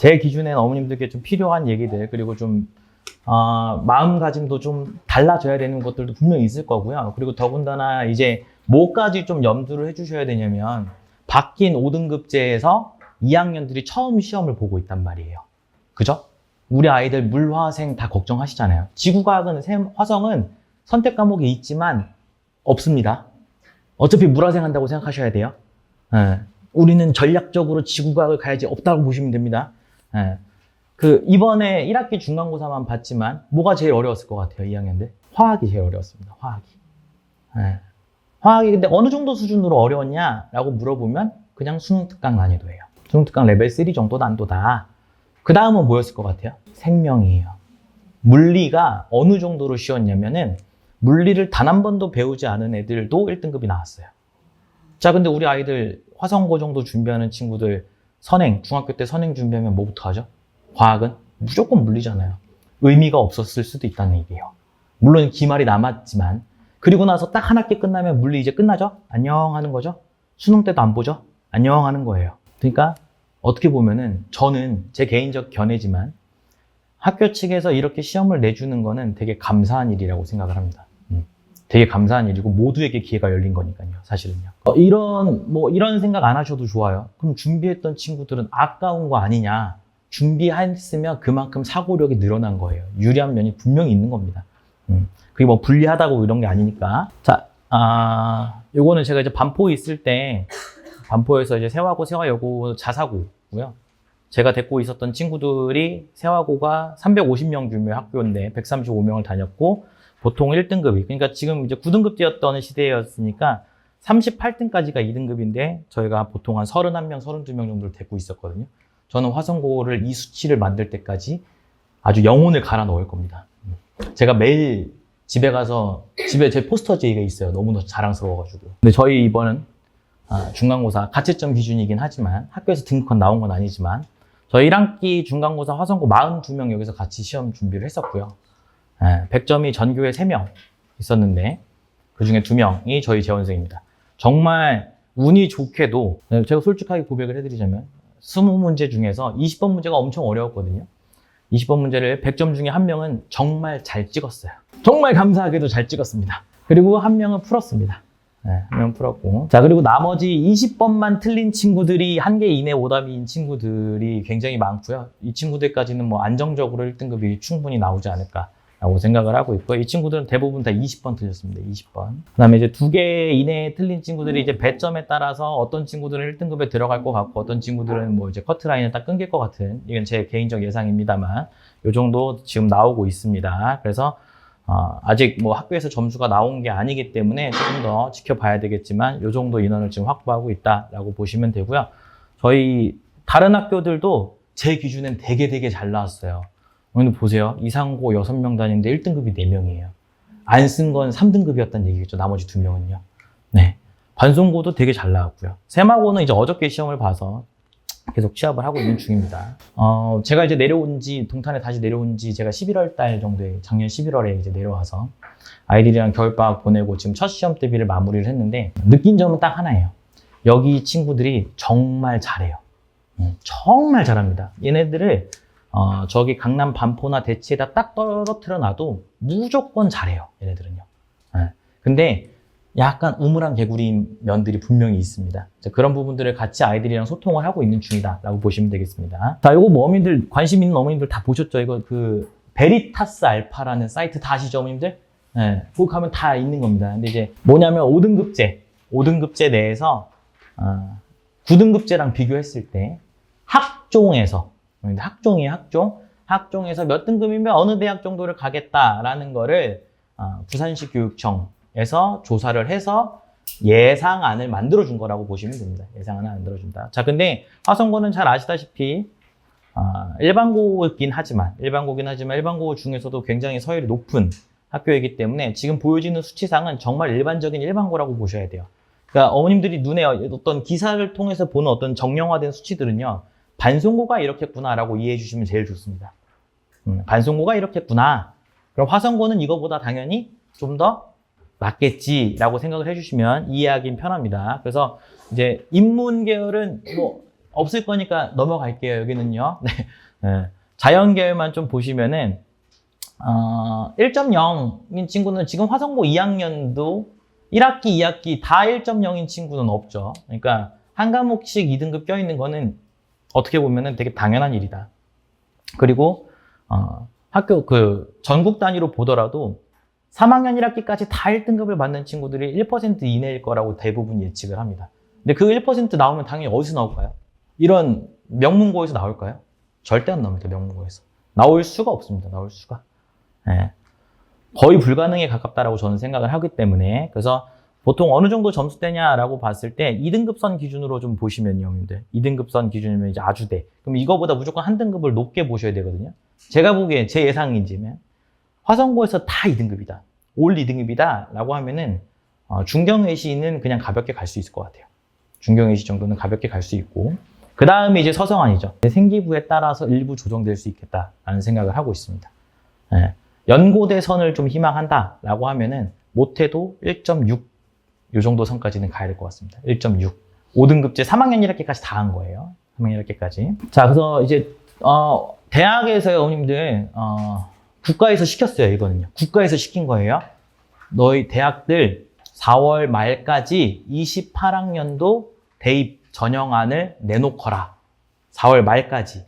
제 기준엔 어머님들께 좀 필요한 얘기들, 그리고 좀 마음가짐도 좀 달라져야 되는 것들도 분명히 있을 거고요. 그리고 더군다나 이제 뭐까지 좀 염두를 해주셔야 되냐면, 바뀐 5등급제에서 2학년들이 처음 시험을 보고 있단 말이에요. 그죠? 우리 아이들 물화생 다 걱정하시잖아요. 지구과학은, 화성은 선택 과목이 있지만 없습니다. 어차피 물화생 한다고 생각하셔야 돼요. 우리는 전략적으로 지구과학을 가야지, 없다고 보시면 됩니다. 이번에 1학기 중간고사만 봤지만 뭐가 제일 어려웠을 것 같아요, 2학년들? 화학이 제일 어려웠습니다. 화학이 근데 어느 정도 수준으로 어려웠냐라고 물어보면 그냥 수능 특강 난이도예요. 수능 특강 레벨 3 정도 난도다. 그 다음은 뭐였을 것 같아요? 생명이에요. 물리가 어느 정도로 쉬웠냐면은 물리를 단 한 번도 배우지 않은 애들도 1등급이 나왔어요. 자, 근데 우리 아이들 화성고 정도 준비하는 친구들 중학교 때 선행 준비하면 뭐부터 하죠? 과학은 무조건 물리잖아요. 의미가 없었을 수도 있다는 얘기예요. 물론 기말이 남았지만, 그리고 나서 딱 한 학기 끝나면 물리 이제 끝나죠? 안녕 하는 거죠? 수능 때도 안 보죠? 안녕 하는 거예요. 그러니까 어떻게 보면은 저는 제 개인적 견해지만 학교 측에서 이렇게 시험을 내주는 거는 되게 감사한 일이라고 생각을 합니다. 되게 감사한 일이고 모두에게 기회가 열린 거니까요, 사실은요. 이런 생각 안 하셔도 좋아요. 그럼 준비했던 친구들은 아까운 거 아니냐? 준비했으면 그만큼 사고력이 늘어난 거예요. 유리한 면이 분명히 있는 겁니다. 그게 뭐 불리하다고 이런 게 아니니까. 자, 요거는 제가 이제 반포 있을 때, 반포에서 이제 세화고, 세화여고 자사고고요. 제가 데리고 있었던 친구들이 세화고가 350명 규모의 학교인데 135명을 다녔고, 보통 1등급이, 그러니까 지금 이제 9등급제였던 시대였으니까 38등까지가 2등급인데 저희가 보통 한 31명, 32명 정도를 데리고 있었거든요. 저는 화성고를 이 수치를 만들 때까지 아주 영혼을 갈아 넣을 겁니다. 제가 매일 집에 가서, 집에 제 포스터 제의가 있어요. 너무 자랑스러워가지고. 근데 저희 이번은 중간고사 가채점 기준이긴 하지만, 학교에서 등급컷 나온 건 아니지만, 저희 1학기 중간고사 화성고 42명 여기서 같이 시험 준비를 했었고요. 100점이 전교에 3명 있었는데 그 중에 2명이 저희 재원생입니다. 정말 운이 좋게도, 제가 솔직하게 고백을 해드리자면 20문제 중에서 20번 문제가 엄청 어려웠거든요. 20번 문제를 100점 중에 1명은 정말 잘 찍었어요. 정말 감사하게도 잘 찍었습니다. 그리고 1명은 풀었습니다. 1명 풀었고. 자, 그리고 나머지 20번만 틀린 친구들이 1개 이내 오답인 친구들이 굉장히 많고요. 이 친구들까지는 뭐 안정적으로 1등급이 충분히 나오지 않을까라고 생각을 하고 있고, 이 친구들은 대부분 다 20번 틀렸습니다. 20번. 그 다음에 이제 2개 이내에 틀린 친구들이 이제 배점에 따라서 어떤 친구들은 1등급에 들어갈 것 같고, 어떤 친구들은 뭐 이제 커트라인을 딱 끊길 것 같은, 이건 제 개인적 예상입니다만, 요 정도 지금 나오고 있습니다. 그래서 아직 뭐 학교에서 점수가 나온 게 아니기 때문에 조금 더 지켜봐야 되겠지만, 요 정도 인원을 지금 확보하고 있다라고 보시면 되고요. 저희 다른 학교들도 제 기준엔 되게 잘 나왔어요. 오늘 보세요. 이상고 6명 다니는데 1등급이 4명이에요. 안 쓴 건 3등급이었다는 얘기겠죠. 나머지 2명은요. 네. 반송고도 되게 잘 나왔고요. 세마고는 이제 어저께 시험을 봐서 계속 취합을 하고 있는 중입니다. 제가 이제 동탄에 다시 내려온 지 제가 11월 달 정도에, 작년 11월에 이제 내려와서 아이들이랑 겨울방학 보내고 지금 첫 시험 대비를 마무리를 했는데, 느낀 점은 딱 하나예요. 여기 친구들이 정말 잘해요. 정말 잘합니다. 얘네들을 저기 강남 반포나 대치에다 딱 떨어뜨려 놔도 무조건 잘해요, 얘네들은요. 근데 약간 우물안 개구리인 면들이 분명히 있습니다. 그런 부분들을 같이 아이들이랑 소통을 하고 있는 중이다라고 보시면 되겠습니다. 자, 이거 뭐 어머님들, 관심 있는 어머님들 다 보셨죠? 이거 베리타스 알파라는 사이트 다 아시죠, 어머님들? 네, 거기 가면 다 있는 겁니다. 근데 이제 뭐냐면 5등급제 내에서 9등급제랑 비교했을 때 학종이에요, 학종에서 몇 등급이면 어느 대학 정도를 가겠다라는 거를 부산시 교육청에서 조사를 해서 예상안을 만들어준 거라고 보시면 됩니다. 예상안을 만들어준다. 자, 근데 화성고는 잘 아시다시피 일반고긴 하지만 일반고 중에서도 굉장히 서열이 높은 학교이기 때문에 지금 보여지는 수치상은 정말 일반적인 일반고라고 보셔야 돼요. 그러니까 어머님들이 눈에 어떤 기사를 통해서 보는 어떤 정형화된 수치들은요, 반송고가 이렇겠구나라고 이해해 주시면 제일 좋습니다. 반송고가 이렇겠구나. 그럼 화성고는 이거보다 당연히 좀 더 낫겠지라고 생각을 해주시면 이해하기 편합니다. 그래서 이제 인문 계열은 뭐 없을 거니까 넘어갈게요. 여기는요. 네. 네. 자연계열만 좀 보시면은 1.0인 친구는 지금 화성고 2학년도 1학기, 2학기 다 1.0인 친구는 없죠. 그러니까 한 과목씩 2등급 껴있는 거는 어떻게 보면은 되게 당연한 일이다. 그리고 학교 전국 단위로 보더라도 3학년 1학기까지 다 1등급을 받는 친구들이 1% 이내일 거라고 대부분 예측을 합니다. 근데 그 1% 나오면 당연히 어디서 나올까요? 이런 명문고에서 나올까요? 절대 안 나옵니다. 명문고에서. 나올 수가 없습니다. 나올 수가. 네. 거의 불가능에 가깝다라고 저는 생각을 하기 때문에 그래서 보통 어느 정도 점수대냐라고 봤을 때 2등급선 기준으로 좀 보시면요. 여러분들. 2등급선 기준이면 이제 아주대. 그럼 이거보다 무조건 한 등급을 높게 보셔야 되거든요. 제가 보기에 제 예상이지만 화성고에서 다 2등급이다. 올 2등급이다 라고 하면은 중경외시는 그냥 가볍게 갈 수 있을 것 같아요. 중경외시 정도는 가볍게 갈 수 있고 그 다음에 이제 서성안이죠. 생기부에 따라서 일부 조정될 수 있겠다라는 생각을 하고 있습니다. 네. 연고대선을 좀 희망한다 라고 하면은 못해도 1.6 요 정도 선까지는 가야 될 것 같습니다. 1.6 5등급제 3학년 1학기까지 다 한 거예요. 3학년 1학기까지. 자, 그래서 이제 대학에서요, 어머님들 국가에서 시켰어요. 이거는요. 국가에서 시킨 거예요. 너희 대학들 4월 말까지 28학년도 대입 전형안을 내놓거라. 4월 말까지.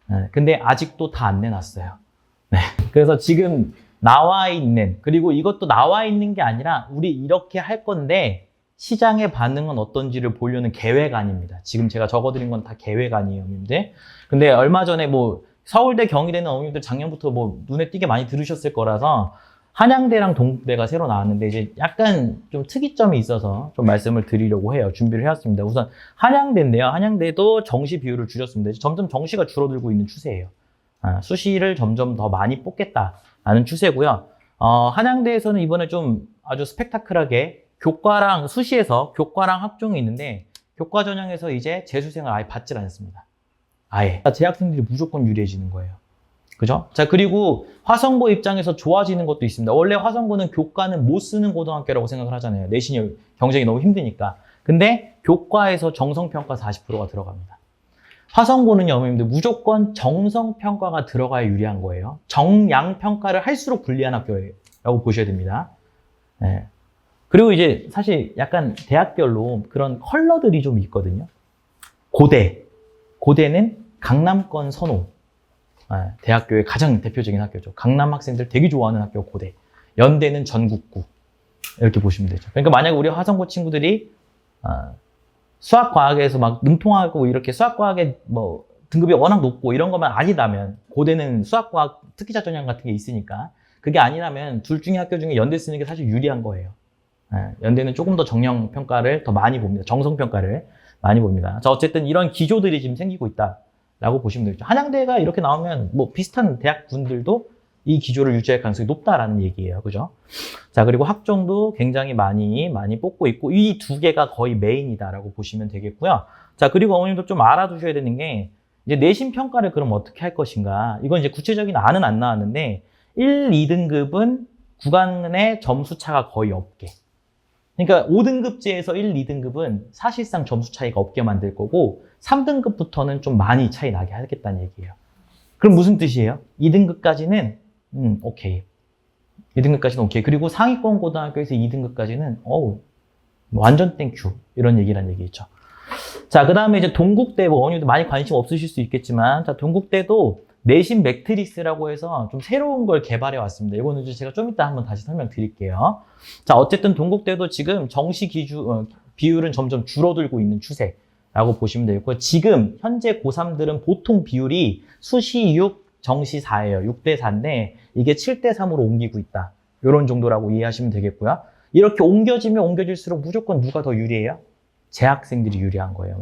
네, 근데 아직도 다 안 내놨어요. 네, 그래서 지금 나와 있는, 그리고 이것도 나와 있는 게 아니라 우리 이렇게 할 건데 시장의 반응은 어떤지를 보려는 계획안입니다. 지금 제가 적어드린 건 다 계획안이에요, 어머님들. 근데 얼마 전에 뭐 서울대, 경희대는 어머님들 작년부터 뭐 눈에 띄게 많이 들으셨을 거라서 한양대랑 동국대가 새로 나왔는데 이제 약간 좀 특이점이 있어서 좀 말씀을 드리려고 해요. 준비를 해왔습니다. 우선 한양대인데요. 한양대도 정시 비율을 줄였습니다. 점점 정시가 줄어들고 있는 추세예요. 수시를 점점 더 많이 뽑겠다라는 추세고요. 한양대에서는 이번에 좀 아주 스펙타클하게 교과랑 수시에서 교과랑 학종이 있는데 교과 전형에서 이제 재수생을 아예 받질 않습니다. 아예. 재학생들이 무조건 유리해지는 거예요. 그죠? 자, 그리고 화성고 입장에서 좋아지는 것도 있습니다. 원래 화성고는 교과는 못 쓰는 고등학교라고 생각을 하잖아요. 내신이 경쟁이 너무 힘드니까. 근데 교과에서 정성평가 40%가 들어갑니다. 화성고는요, 어머님들 무조건 정성평가가 들어가야 유리한 거예요. 정양평가를 할수록 불리한 학교라고 보셔야 됩니다. 네. 그리고 이제 사실 약간 대학별로 그런 컬러들이 좀 있거든요. 고대는 강남권 선호. 대학교의 가장 대표적인 학교죠. 강남 학생들 되게 좋아하는 학교 고대. 연대는 전국구. 이렇게 보시면 되죠. 그러니까 만약에 우리 화성고 친구들이 수학과학에서 막 능통하고 이렇게 수학과학의 뭐 등급이 워낙 높고 이런 것만 아니라면 고대는 수학과학 특기자 전형 같은 게 있으니까 그게 아니라면 둘 중에 학교 중에 연대 쓰는 게 사실 유리한 거예요. 연대는 조금 더 정형 평가를 더 많이 봅니다. 정성 평가를 많이 봅니다. 자, 어쨌든 이런 기조들이 지금 생기고 있다라고 보시면 되겠죠. 한양대가 이렇게 나오면 뭐 비슷한 대학군들도 이 기조를 유지할 가능성이 높다라는 얘기예요. 그죠? 자, 그리고 학종도 굉장히 많이 뽑고 있고, 이 두 개가 거의 메인이다라고 보시면 되겠고요. 자, 그리고 어머님도 좀 알아두셔야 되는 게, 이제 내신 평가를 그럼 어떻게 할 것인가. 이건 이제 구체적인 안은 안 나왔는데, 1, 2등급은 구간의 점수 차가 거의 없게. 그러니까 5등급제에서 1, 2등급은 사실상 점수 차이가 없게 만들 거고, 3등급부터는 좀 많이 차이 나게 하겠다는 얘기예요. 그럼 무슨 뜻이에요? 2등급까지는 오케이. 2등급까지는 오케이. 그리고 상위권 고등학교에서 2등급까지는 완전 땡큐. 이런 얘기란 얘기죠. 자, 그 다음에 이제 동국대, 뭐 어머님도 많이 관심 없으실 수 있겠지만, 자, 동국대도 내신 매트릭스라고 해서 좀 새로운 걸 개발해 왔습니다. 이거는 제가 좀 이따 한번 다시 설명드릴게요. 자, 어쨌든 동국대도 지금 정시 비율은 점점 줄어들고 있는 추세라고 보시면 되겠고, 지금 현재 고3들은 보통 비율이 수시 6, 정시 4예요. 6대 4인데 이게 7대 3으로 옮기고 있다. 이런 정도라고 이해하시면 되겠고요. 이렇게 옮겨지면 옮겨질수록 무조건 누가 더 유리해요? 재학생들이 유리한 거예요.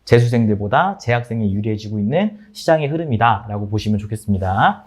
재수생들보다 재학생이 유리해지고 있는 시장의 흐름이다라고 보시면 좋겠습니다.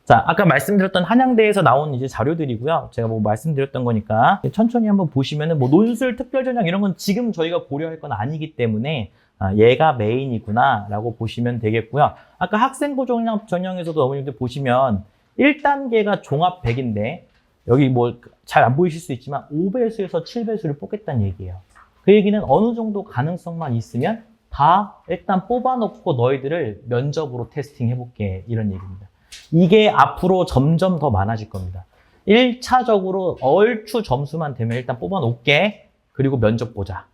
자, 아까 말씀드렸던 한양대에서 나온 이제 자료들이고요. 제가 뭐 말씀드렸던 거니까 천천히 한번 보시면은 뭐 논술 특별 전형 이런 건 지금 저희가 고려할 건 아니기 때문에 얘가 메인이구나 라고 보시면 되겠고요. 아까 학생부 전형에서도 어머님들 보시면 1단계가 종합 100인데 여기 뭐 잘 안 보이실 수 있지만 5배수에서 7배수를 뽑겠다는 얘기예요. 그 얘기는 어느 정도 가능성만 있으면 다 일단 뽑아놓고 너희들을 면접으로 테스팅 해볼게. 이런 얘기입니다. 이게 앞으로 점점 더 많아질 겁니다. 1차적으로 얼추 점수만 되면 일단 뽑아놓을게. 그리고 면접 보자.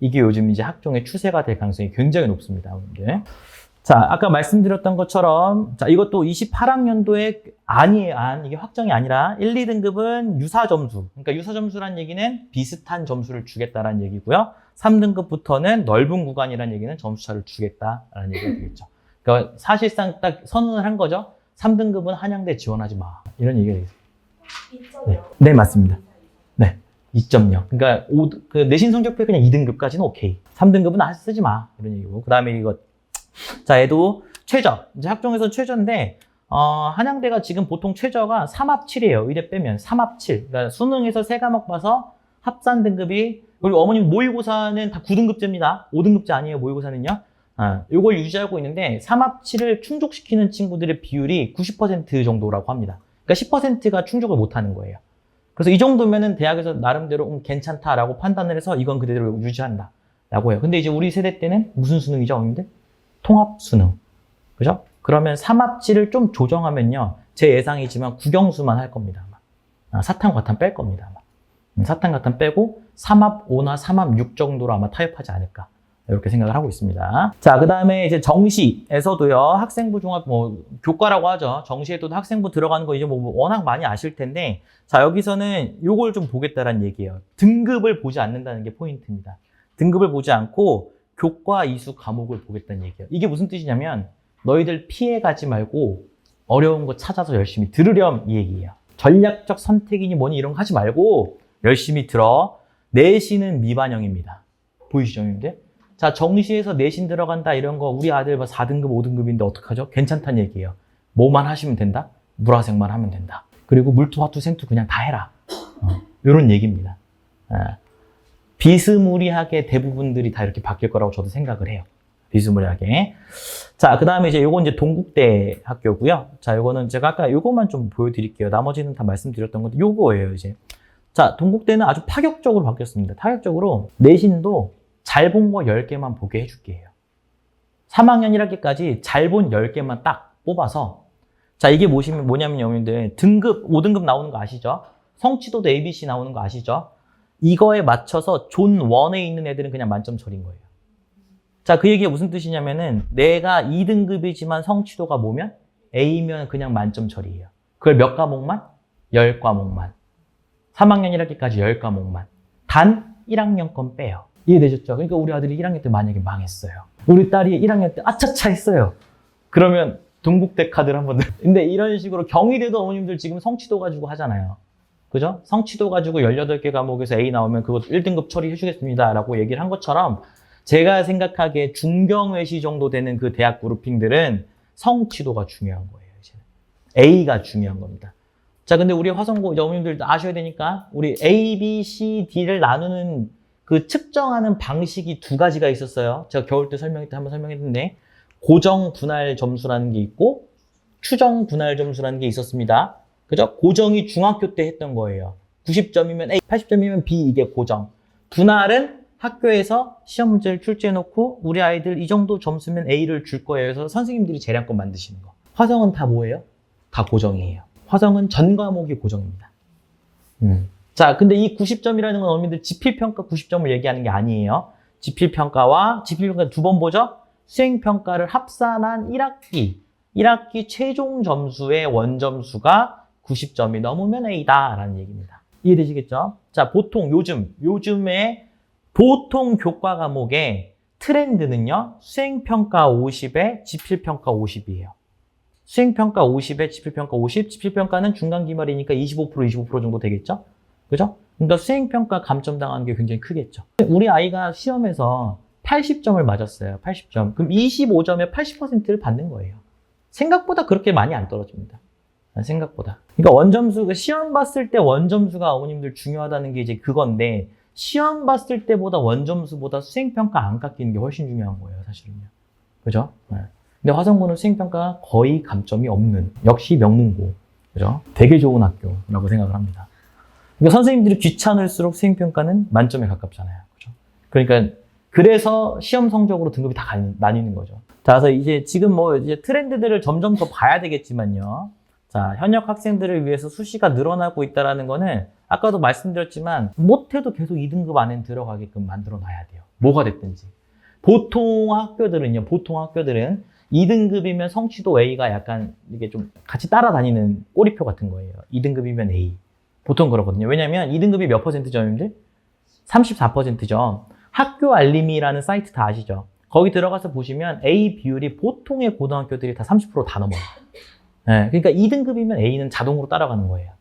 이게 요즘 이제 학종의 추세가 될 가능성이 굉장히 높습니다. 여러분들. 자, 아까 말씀드렸던 것처럼, 자, 이것도 28학년도에 이게 확정이 아니라 1, 2등급은 유사 점수. 그러니까 유사 점수란 얘기는 비슷한 점수를 주겠다라는 얘기고요. 3등급부터는 넓은 구간이라는 얘기는 점수차를 주겠다라는 얘기가 되겠죠. 그러니까 사실상 딱 선언을 한 거죠. 3등급은 한양대 지원하지 마. 이런 얘기가 되겠습니다. 2.0. 네, 맞습니다. 네. 2.0. 그러니까 그 내신 성적표에 그냥 2등급까지는 오케이. 3등급은 쓰지 마. 이런 얘기고. 그 다음에 이거. 자, 얘도 최저. 이제 학종에서 최저인데, 한양대가 지금 보통 최저가 3합7이에요. 의대 빼면. 3합7. 그러니까 수능에서 3과목 봐서 합산 등급이, 그리고 어머님 모의고사는 다 9등급제입니다. 5등급제 아니에요, 모의고사는요. 요걸 유지하고 있는데, 3합7을 충족시키는 친구들의 비율이 90% 정도라고 합니다. 그러니까 10%가 충족을 못 하는 거예요. 그래서 이 정도면은 대학에서 나름대로 괜찮다라고 판단을 해서 이건 그대로 유지한다. 라고 해요. 근데 이제 우리 세대 때는 무슨 수능이죠, 어머님들? 통합 수능. 그죠? 그러면 3합치를 좀 조정하면요. 제 예상이지만 국영수만 할 겁니다. 아마. 사탄, 과탄 뺄 겁니다. 아마. 사탄, 과탄 빼고 3합 5나 3합 6 정도로 아마 타협하지 않을까. 이렇게 생각을 하고 있습니다. 자, 그 다음에 이제 정시에서도요. 학생부 종합, 교과라고 하죠. 정시에도 학생부 들어가는 거 이제 워낙 많이 아실 텐데, 자, 여기서는 요걸 좀 보겠다라는 얘기예요. 등급을 보지 않는다는 게 포인트입니다. 등급을 보지 않고 교과 이수 과목을 보겠다는 얘기예요. 이게 무슨 뜻이냐면 너희들 피해가지 말고 어려운 거 찾아서 열심히 들으렴 이 얘기예요. 전략적 선택이니 뭐니 이런 거 하지 말고 열심히 들어. 내신은 미반영입니다. 보이시죠, 여러분들? 자, 정시에서 내신 들어간다 이런 거 우리 아들 4등급, 5등급인데 어떡하죠? 괜찮다는 얘기예요. 뭐만 하시면 된다? 물화생만 하면 된다. 그리고 물투, 화투, 생투 그냥 다 해라. 이런 얘기입니다. 비스무리하게 대부분들이 다 이렇게 바뀔 거라고 저도 생각을 해요. 비스무리하게. 자, 그 다음에 이제 요건 이제 동국대 학교고요. 자, 요거는 제가 아까 요거만 좀 보여드릴게요. 나머지는 다 말씀드렸던 건데 요거예요, 이제. 자, 동국대는 아주 파격적으로 바뀌었습니다. 파격적으로 내신도 잘 본 거 10개만 보게 해줄게요. 3학년 1학기까지 잘 본 10개만 딱 뽑아서 자, 이게 뭐냐면 여러분들 등급 5등급 나오는 거 아시죠? 성취도도 ABC 나오는 거 아시죠? 이거에 맞춰서 존 1에 있는 애들은 그냥 만점 처리인 거예요. 자, 그 얘기가 무슨 뜻이냐면은 내가 2등급이지만 성취도가 뭐면 A면 그냥 만점 처리예요. 그걸 몇 과목만? 10과목만. 3학년 1학기까지 10과목만. 단 1학년 건 빼요. 이해되셨죠? 그러니까 우리 아들이 1학년 때 만약에 망했어요. 우리 딸이 1학년 때 아차차 했어요. 그러면 동국대 카드를 한번 근데 이런 식으로 경희대도 어머님들 지금 성취도 가지고 하잖아요. 그죠? 성취도 가지고 18개 과목에서 A 나오면 그거 1등급 처리해 주겠습니다. 라고 얘기를 한 것처럼 제가 생각하기에 중경외시 정도 되는 그 대학 그룹핑들은 성취도가 중요한 거예요. 이제는. A가 중요한 겁니다. 자, 근데 우리 화성고 어머님들 아셔야 되니까 우리 A, B, C, D를 나누는 그 측정하는 방식이 두 가지가 있었어요. 제가 겨울 때 한번 설명했는데 고정 분할 점수라는 게 있고 추정 분할 점수라는 게 있었습니다. 그죠? 고정이 중학교 때 했던 거예요. 90점이면 A, 80점이면 B 이게 고정. 분할은 학교에서 시험 문제를 출제해놓고 우리 아이들 이 정도 점수면 A를 줄 거예요. 그래서 선생님들이 재량권 만드시는 거. 화성은 다 뭐예요? 다 고정이에요. 화성은 전 과목이 고정입니다. 자, 근데 이 90점이라는 건 어머님들 지필평가 90점을 얘기하는 게 아니에요. 지필평가 두 번 보죠? 수행평가를 합산한 1학기 최종 점수의 원점수가 90점이 넘으면 A다 라는 얘기입니다. 이해되시겠죠? 자, 보통 요즘에 보통 교과 과목의 트렌드는요. 수행평가 50에 지필평가 50이에요. 수행평가 50에 지필평가 50, 지필평가는 중간기말이니까 25% 정도 되겠죠? 그죠? 그러니까 수행평가 감점당하는 게 굉장히 크겠죠. 우리 아이가 시험에서 80점을 맞았어요. 80점. 그럼 25점에 80%를 받는 거예요. 생각보다 그렇게 많이 안 떨어집니다. 생각보다. 그러니까 원점수, 시험 봤을 때 원점수가 어머님들 중요하다는 게 이제 그건데, 시험 봤을 때보다 원점수보다 수행평가 안 깎이는 게 훨씬 중요한 거예요, 사실은요. 그죠? 근데 화성고는 수행평가가 거의 감점이 없는, 역시 명문고. 그죠? 되게 좋은 학교라고 생각을 합니다. 그러니까 선생님들이 귀찮을수록 수행평가는 만점에 가깝잖아요. 그죠? 그러니까 그래서 시험 성적으로 등급이 다 나뉘는 거죠. 자, 그래서 이제 지금 뭐 이제 트렌드들을 점점 더 봐야 되겠지만요. 자, 현역 학생들을 위해서 수시가 늘어나고 있다는 거는 아까도 말씀드렸지만 못해도 계속 2등급 안에 들어가게끔 만들어 놔야 돼요. 뭐가 됐든지. 보통 학교들은 2등급이면 성취도 A가 약간 이게 좀 같이 따라다니는 꼬리표 같은 거예요. 2등급이면 A. 보통 그러거든요. 왜냐면 2등급이 몇 %점인데? 34%점. 학교 알림이라는 사이트 다 아시죠? 거기 들어가서 보시면 A 비율이 보통의 고등학교들이 다 30%다 넘어요. 네, 그러니까 2등급이면 A는 자동으로 따라가는 거예요.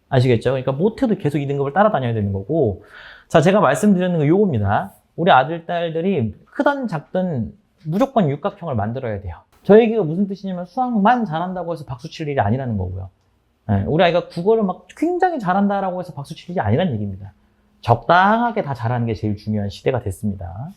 아시겠죠? 그러니까 못해도 계속 2등급을 따라다녀야 되는 거고. 자, 제가 말씀드리는 건 요겁니다. 우리 아들, 딸들이 크든 작든 무조건 육각형을 만들어야 돼요. 저 얘기가 무슨 뜻이냐면 수학만 잘한다고 해서 박수 칠 일이 아니라는 거고요. 네, 우리 아이가 국어를 막 굉장히 잘한다라고 해서 박수 칠 일이 아니라는 얘기입니다. 적당하게 다 잘하는 게 제일 중요한 시대가 됐습니다.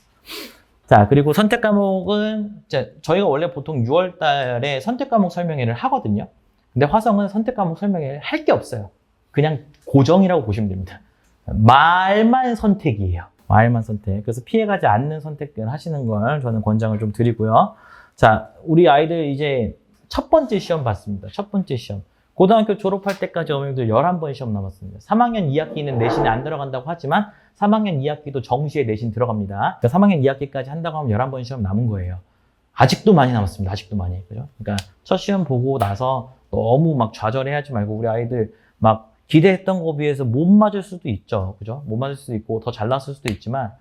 자, 그리고 선택 과목은 저희가 원래 보통 6월 달에 선택 과목 설명회를 하거든요. 근데 화성은 선택 과목 설명회를 할 게 없어요. 그냥 고정이라고 보시면 됩니다. 말만 선택이에요. 말만 선택. 그래서 피해가지 않는 선택을 하시는 걸 저는 권장을 좀 드리고요. 자, 우리 아이들 이제 첫 번째 시험 봤습니다. 첫 번째 시험. 고등학교 졸업할 때까지 어머님들 11번 시험 남았습니다. 3학년 2학기는 내신에 안 들어간다고 하지만 3학년 2학기도 정시에 내신 들어갑니다. 그러니까 3학년 2학기까지 한다고 하면 11번 시험 남은 거예요. 아직도 많이 남았습니다. 아직도 많이. 그죠? 그러니까 첫 시험 보고 나서 너무 막 좌절해하지 말고 우리 아이들 막 기대했던 거에 비해서 못 맞을 수도 있죠. 그죠? 못 맞을 수도 있고 더 잘났을 수도 있지만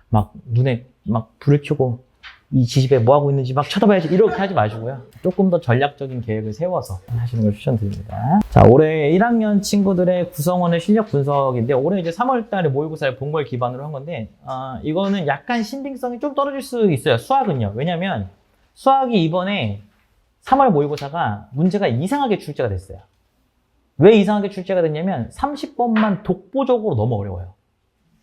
막 눈에 막 불을 켜고 이 지집에 뭐 하고 있는지 막 쳐다봐야지 이렇게 하지 마시고요. 조금 더 전략적인 계획을 세워서 하시는 걸 추천드립니다. 자, 올해 1학년 친구들의 구성원의 실력 분석인데 올해 이제 3월 달에 모의고사를 본 걸 기반으로 한 건데 이거는 약간 신빙성이 좀 떨어질 수 있어요. 수학은요. 왜냐면 수학이 이번에 3월 모의고사가 문제가 이상하게 출제가 됐어요. 왜 이상하게 출제가 됐냐면 30번만 독보적으로 너무 어려워요.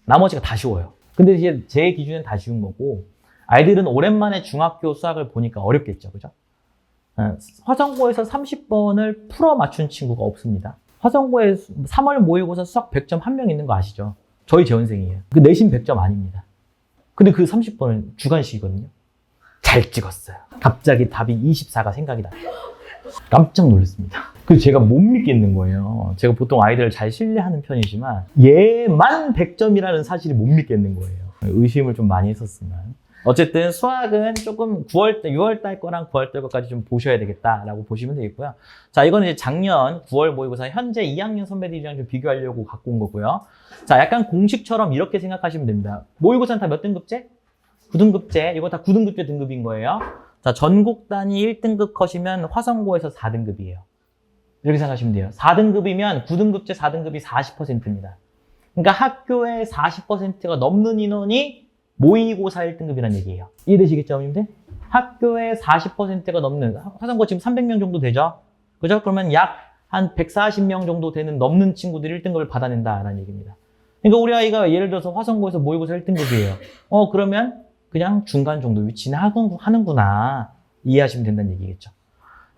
나머지가 다 쉬워요. 근데 이제 제 기준엔 다 쉬운 거고 아이들은 오랜만에 중학교 수학을 보니까 어렵겠죠. 그죠? 화성고에서 30번을 풀어 맞춘 친구가 없습니다. 화성고에 3월 모의고사 수학 100점 한 명 있는 거 아시죠? 저희 재원생이에요. 그 내신 100점 아닙니다. 근데 그 30번은 주관식이거든요. 잘 찍었어요. 갑자기 답이 24가 생각이 나요. 깜짝 놀랐습니다. 그래서 제가 못 믿겠는 거예요. 제가 보통 아이들을 잘 신뢰하는 편이지만 얘만 100점이라는 사실이 못 믿겠는 거예요. 의심을 좀 많이 했었지만 어쨌든 수학은 조금 6월 달 거랑 9월 달 거까지 좀 보셔야 되겠다라고 보시면 되겠고요. 자, 이거는 이제 작년 9월 모의고사 현재 2학년 선배들이랑 좀 비교하려고 갖고 온 거고요. 자, 약간 공식처럼 이렇게 생각하시면 됩니다. 모의고사는 다 몇 등급제? 9등급제. 이거 다 9등급제 등급인 거예요. 자, 전국 단위 1등급 컷이면 화성고에서 4등급이에요. 이렇게 생각하시면 돼요. 4등급이면 9등급제 4등급이 40%입니다. 그러니까 학교의 40%가 넘는 인원이 모의고사 1등급이라는 얘기예요. 이해되시겠죠, 어머님들? 학교의 40%가 넘는, 화성고 지금 300명 정도 되죠? 그죠? 그러면 약 한 140명 정도 되는 넘는 친구들이 1등급을 받아낸다라는 얘기입니다. 그러니까 우리 아이가 예를 들어서 화성고에서 모의고사 1등급이에요. 그러면 그냥 중간 정도 위치는 하는구나. 이해하시면 된다는 얘기겠죠.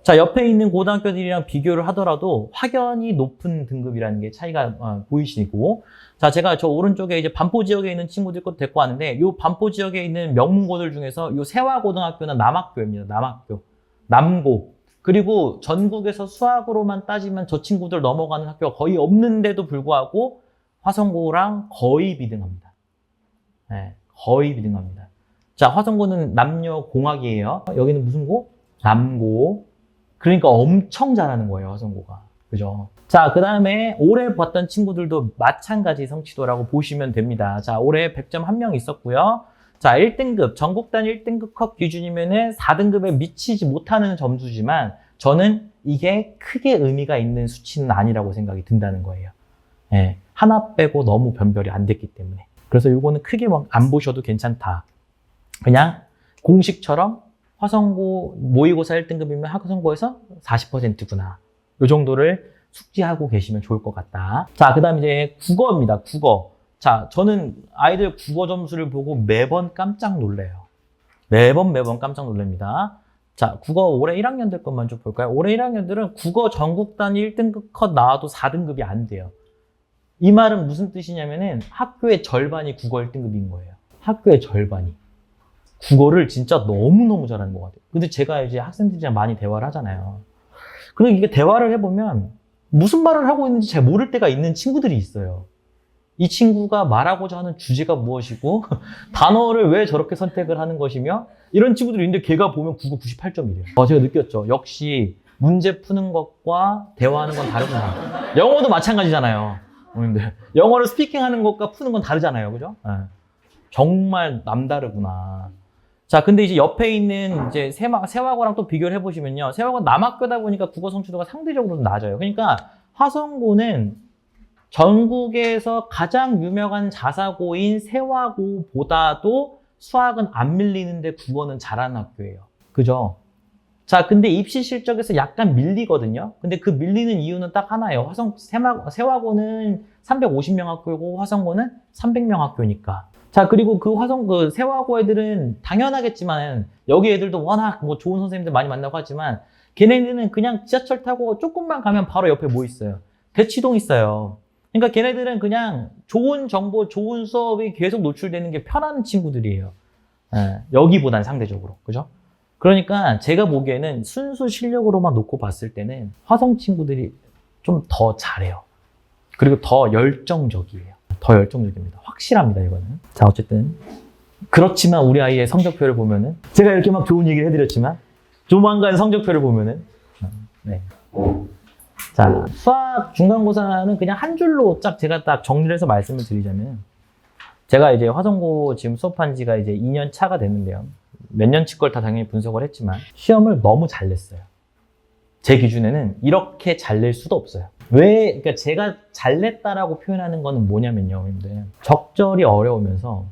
자, 옆에 있는 고등학교들이랑 비교를 하더라도 확연히 높은 등급이라는 게 차이가 보이시고, 자, 제가 저 오른쪽에 이제 반포 지역에 있는 친구들 것도 데리고 왔는데, 이 반포 지역에 있는 명문고들 중에서 이 세화고등학교는 남학교입니다. 남학교. 남고. 그리고 전국에서 수학으로만 따지면 저 친구들 넘어가는 학교가 거의 없는데도 불구하고 화성고랑 거의 비등합니다. 네, 거의 비등합니다. 자, 화성고는 남녀공학이에요. 여기는 무슨 고? 남고. 그러니까 엄청 잘하는 거예요, 화성고가. 그죠? 자, 그 다음에 올해 봤던 친구들도 마찬가지 성취도라고 보시면 됩니다. 자, 올해 100점 한 명 있었고요. 자, 1등급, 전국 단위 1등급 컷 기준이면은 4등급에 미치지 못하는 점수지만 저는 이게 크게 의미가 있는 수치는 아니라고 생각이 든다는 거예요. 예, 하나 빼고 너무 변별이 안 됐기 때문에. 그래서 이거는 크게 안 보셔도 괜찮다. 그냥 공식처럼 화성고 모의고사 1등급이면 화성고에서 40%구나. 이 정도를 숙지하고 계시면 좋을 것 같다. 자, 그 다음 이제 국어입니다. 국어. 자, 저는 아이들 국어 점수를 보고 매번 깜짝 놀래요. 매번 깜짝 놀랍니다. 자, 국어 올해 1학년들 것만 좀 볼까요? 올해 1학년들은 국어 전국 단위 1등급 컷 나와도 4등급이 안 돼요. 이 말은 무슨 뜻이냐면은 학교의 절반이 국어 1등급인 거예요. 학교의 절반이. 국어를 진짜 너무너무 잘하는 것 같아요. 근데 제가 이제 학생들이랑 많이 대화를 하잖아요. 근데 이게 대화를 해보면 무슨 말을 하고 있는지 잘 모를 때가 있는 친구들이 있어요. 이 친구가 말하고자 하는 주제가 무엇이고 단어를 왜 저렇게 선택을 하는 것이며 이런 친구들이 있는데 걔가 보면 국어 98점이래요. 제가 느꼈죠. 역시 문제 푸는 것과 대화하는 건 다르구나. 영어도 마찬가지잖아요. 근데 영어를 스피킹하는 것과 푸는 건 다르잖아요. 그죠? 네. 정말 남다르구나. 자, 근데 이제 옆에 있는 이제 세화고랑 또 비교를 해보시면요. 세화고 남학교다 보니까 국어 성취도가 상대적으로 낮아요. 그러니까 화성고는 전국에서 가장 유명한 자사고인 세화고보다도 수학은 안 밀리는데 국어는 잘하는 학교예요. 그죠? 자, 근데 입시 실적에서 약간 밀리거든요. 근데 그 밀리는 이유는 딱 하나예요. 세화고는 350명 학교고 화성고는 300명 학교니까. 자, 그리고 그 세화고 애들은 당연하겠지만 여기 애들도 워낙 뭐 좋은 선생님들 많이 만나고 하지만 걔네들은 그냥 지하철 타고 조금만 가면 바로 옆에 뭐 있어요? 대치동 있어요. 그러니까 걔네들은 그냥 좋은 정보, 좋은 수업이 계속 노출되는 게 편한 친구들이에요. 여기보단 상대적으로. 그죠? 그러니까 제가 보기에는 순수 실력으로만 놓고 봤을 때는 화성 친구들이 좀 더 잘해요. 그리고 더 열정적이에요. 더 열정적입니다. 확실합니다, 이거는. 자, 어쨌든. 그렇지만 우리 아이의 성적표를 보면은, 제가 이렇게 막 좋은 얘기를 해드렸지만, 조만간 성적표를 보면은, 네. 자, 수학 중간고사는 그냥 한 줄로 제가 딱 정리를 해서 말씀을 드리자면, 제가 이제 화성고 지금 수업한 지가 이제 2년 차가 됐는데요. 몇 년치 걸 다 당연히 분석을 했지만, 시험을 너무 잘 냈어요. 제 기준에는 이렇게 잘 낼 수도 없어요. 그러니까 제가 잘 냈다라고 표현하는 거는 뭐냐면요. 근데 적절히 어려우면서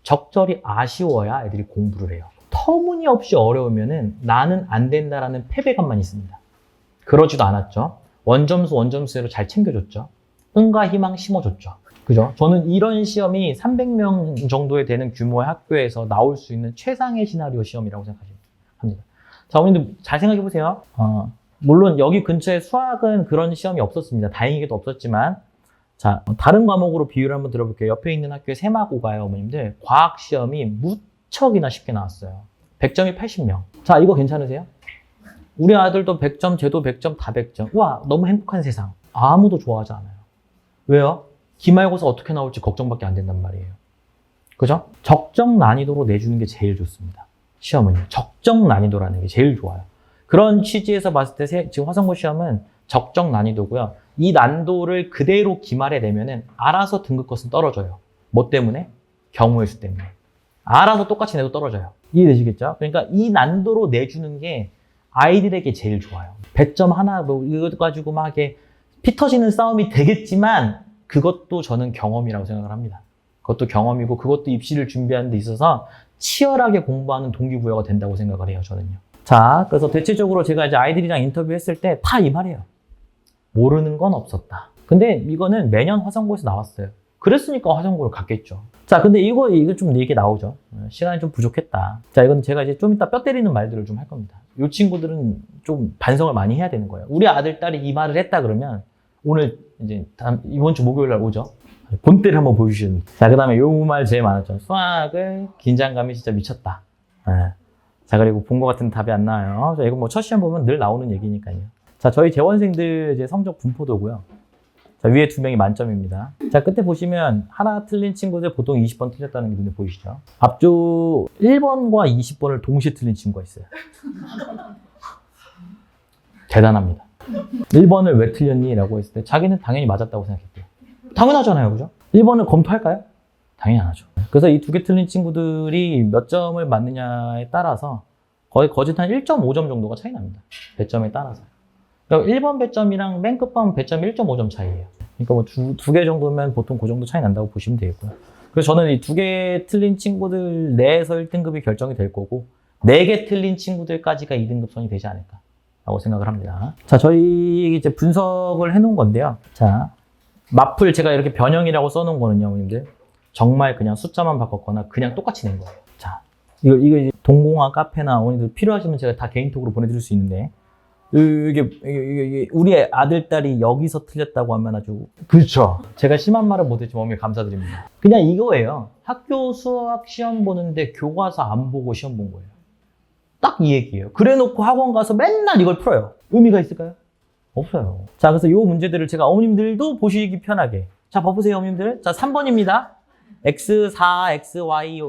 적절히 아쉬워야 애들이 공부를 해요. 터무니없이 어려우면은 나는 안 된다라는 패배감만 있습니다. 그러지도 않았죠. 원점수대로 잘 챙겨줬죠. 꿈과 희망 심어줬죠. 그죠? 저는 이런 시험이 300명 정도에 되는 규모의 학교에서 나올 수 있는 최상의 시나리오 시험이라고 생각합니다. 자, 어머님들 잘 생각해 보세요. 물론 여기 근처에 수학은 그런 시험이 없었습니다. 다행히도 없었지만, 자, 다른 과목으로 비유를 한번 들어볼게요. 옆에 있는 학교에 세마고가요, 어머님들. 과학 시험이 무척이나 쉽게 나왔어요. 100점이 80명. 자, 이거 괜찮으세요? 우리 아들도 100점, 쟤도 100점, 다 100점. 와, 너무 행복한 세상. 아무도 좋아하지 않아요. 왜요? 기말고사 어떻게 나올지 걱정밖에 안 된단 말이에요. 그죠? 적정 난이도로 내주는 게 제일 좋습니다. 시험은요. 적정 난이도라는 게 제일 좋아요. 그런 취지에서 봤을 때 지금 화성고 시험은 적정 난이도고요. 이 난도를 그대로 기말에 내면은 알아서 등급컷은 떨어져요. 뭐 때문에? 경우의 수 때문에. 알아서 똑같이 내도 떨어져요. 이해되시겠죠? 그러니까 이 난도로 내주는 게 아이들에게 제일 좋아요. 배점 하나 뭐 이거 가지고 막 이렇게 피 터지는 싸움이 되겠지만 그것도 저는 경험이라고 생각을 합니다. 그것도 경험이고 그것도 입시를 준비하는 데 있어서 치열하게 공부하는 동기부여가 된다고 생각을 해요, 저는요. 자, 그래서 대체적으로 제가 이제 아이들이랑 인터뷰했을 때 다 이 말이에요. 모르는 건 없었다. 근데 이거는 매년 화성고에서 나왔어요. 그랬으니까 화성고를 갔겠죠. 자, 근데 이거 좀 얘기 나오죠. 시간이 좀 부족했다. 자, 이건 제가 이제 좀 이따 뼈 때리는 말들을 좀 할 겁니다. 이 친구들은 좀 반성을 많이 해야 되는 거예요. 우리 아들, 딸이 이 말을 했다 그러면 오늘 이제 이번 주 목요일 날 오죠. 본때를 한번 보여주시는. 자, 그 다음에 요 말 제일 많았죠. 수학을 긴장감이 진짜 미쳤다. 자, 그리고 본 것 같은 답이 안 나와요. 자, 이거 뭐 첫 시험 보면 늘 나오는 얘기니까요. 자, 저희 재원생들 이제 성적 분포도고요. 자, 위에 2명이 만점입니다. 자, 끝에 보시면 하나 틀린 친구들 보통 20번 틀렸다는 게 눈에 보이시죠? 앞쪽 1번과 20번을 동시에 틀린 친구가 있어요. 대단합니다. 1번을 왜 틀렸니? 라고 했을 때 자기는 당연히 맞았다고 생각했대요. 당연하잖아요. 그죠? 1번을 검토할까요? 당연히 안 하죠. 그래서 이 2개 틀린 친구들이 몇 점을 맞느냐에 따라서 거의 거짓 한 1.5점 정도가 차이 납니다. 배점에 따라서. 그러니까 1번 배점이랑 맨 끝번 배점이 1.5점 차이예요. 그러니까 뭐 두 개 정도면 보통 그 정도 차이 난다고 보시면 되겠고요. 그래서 저는 이 2개 틀린 친구들 내에서 1등급이 결정이 될 거고 4개 틀린 친구들까지가 2등급 선이 되지 않을까 라고 생각을 합니다. 자, 저희 이제 분석을 해놓은 건데요. 자, 마플 제가 이렇게 변형이라고 써놓은 거는요, 어머님들. 정말 그냥 숫자만 바꿨거나 그냥 똑같이 낸 거예요. 자, 이거 이제 동공화 카페나 어머님들 필요하시면 제가 다 개인톡으로 보내드릴 수 있는데 이게 우리 아들, 딸이 여기서 틀렸다고 하면 아주. 그렇죠. 제가 심한 말을 못했지만 어머니 감사드립니다. 그냥 이거예요. 학교 수학 시험 보는데 교과서 안 보고 시험 본 거예요. 딱 이 얘기예요. 그래 놓고 학원 가서 맨날 이걸 풀어요. 의미가 있을까요? 없어요. 자, 그래서 이 문제들을 제가 어머님들도 보시기 편하게. 자, 봐보세요, 어머님들. 자, 3번입니다. x4, xy,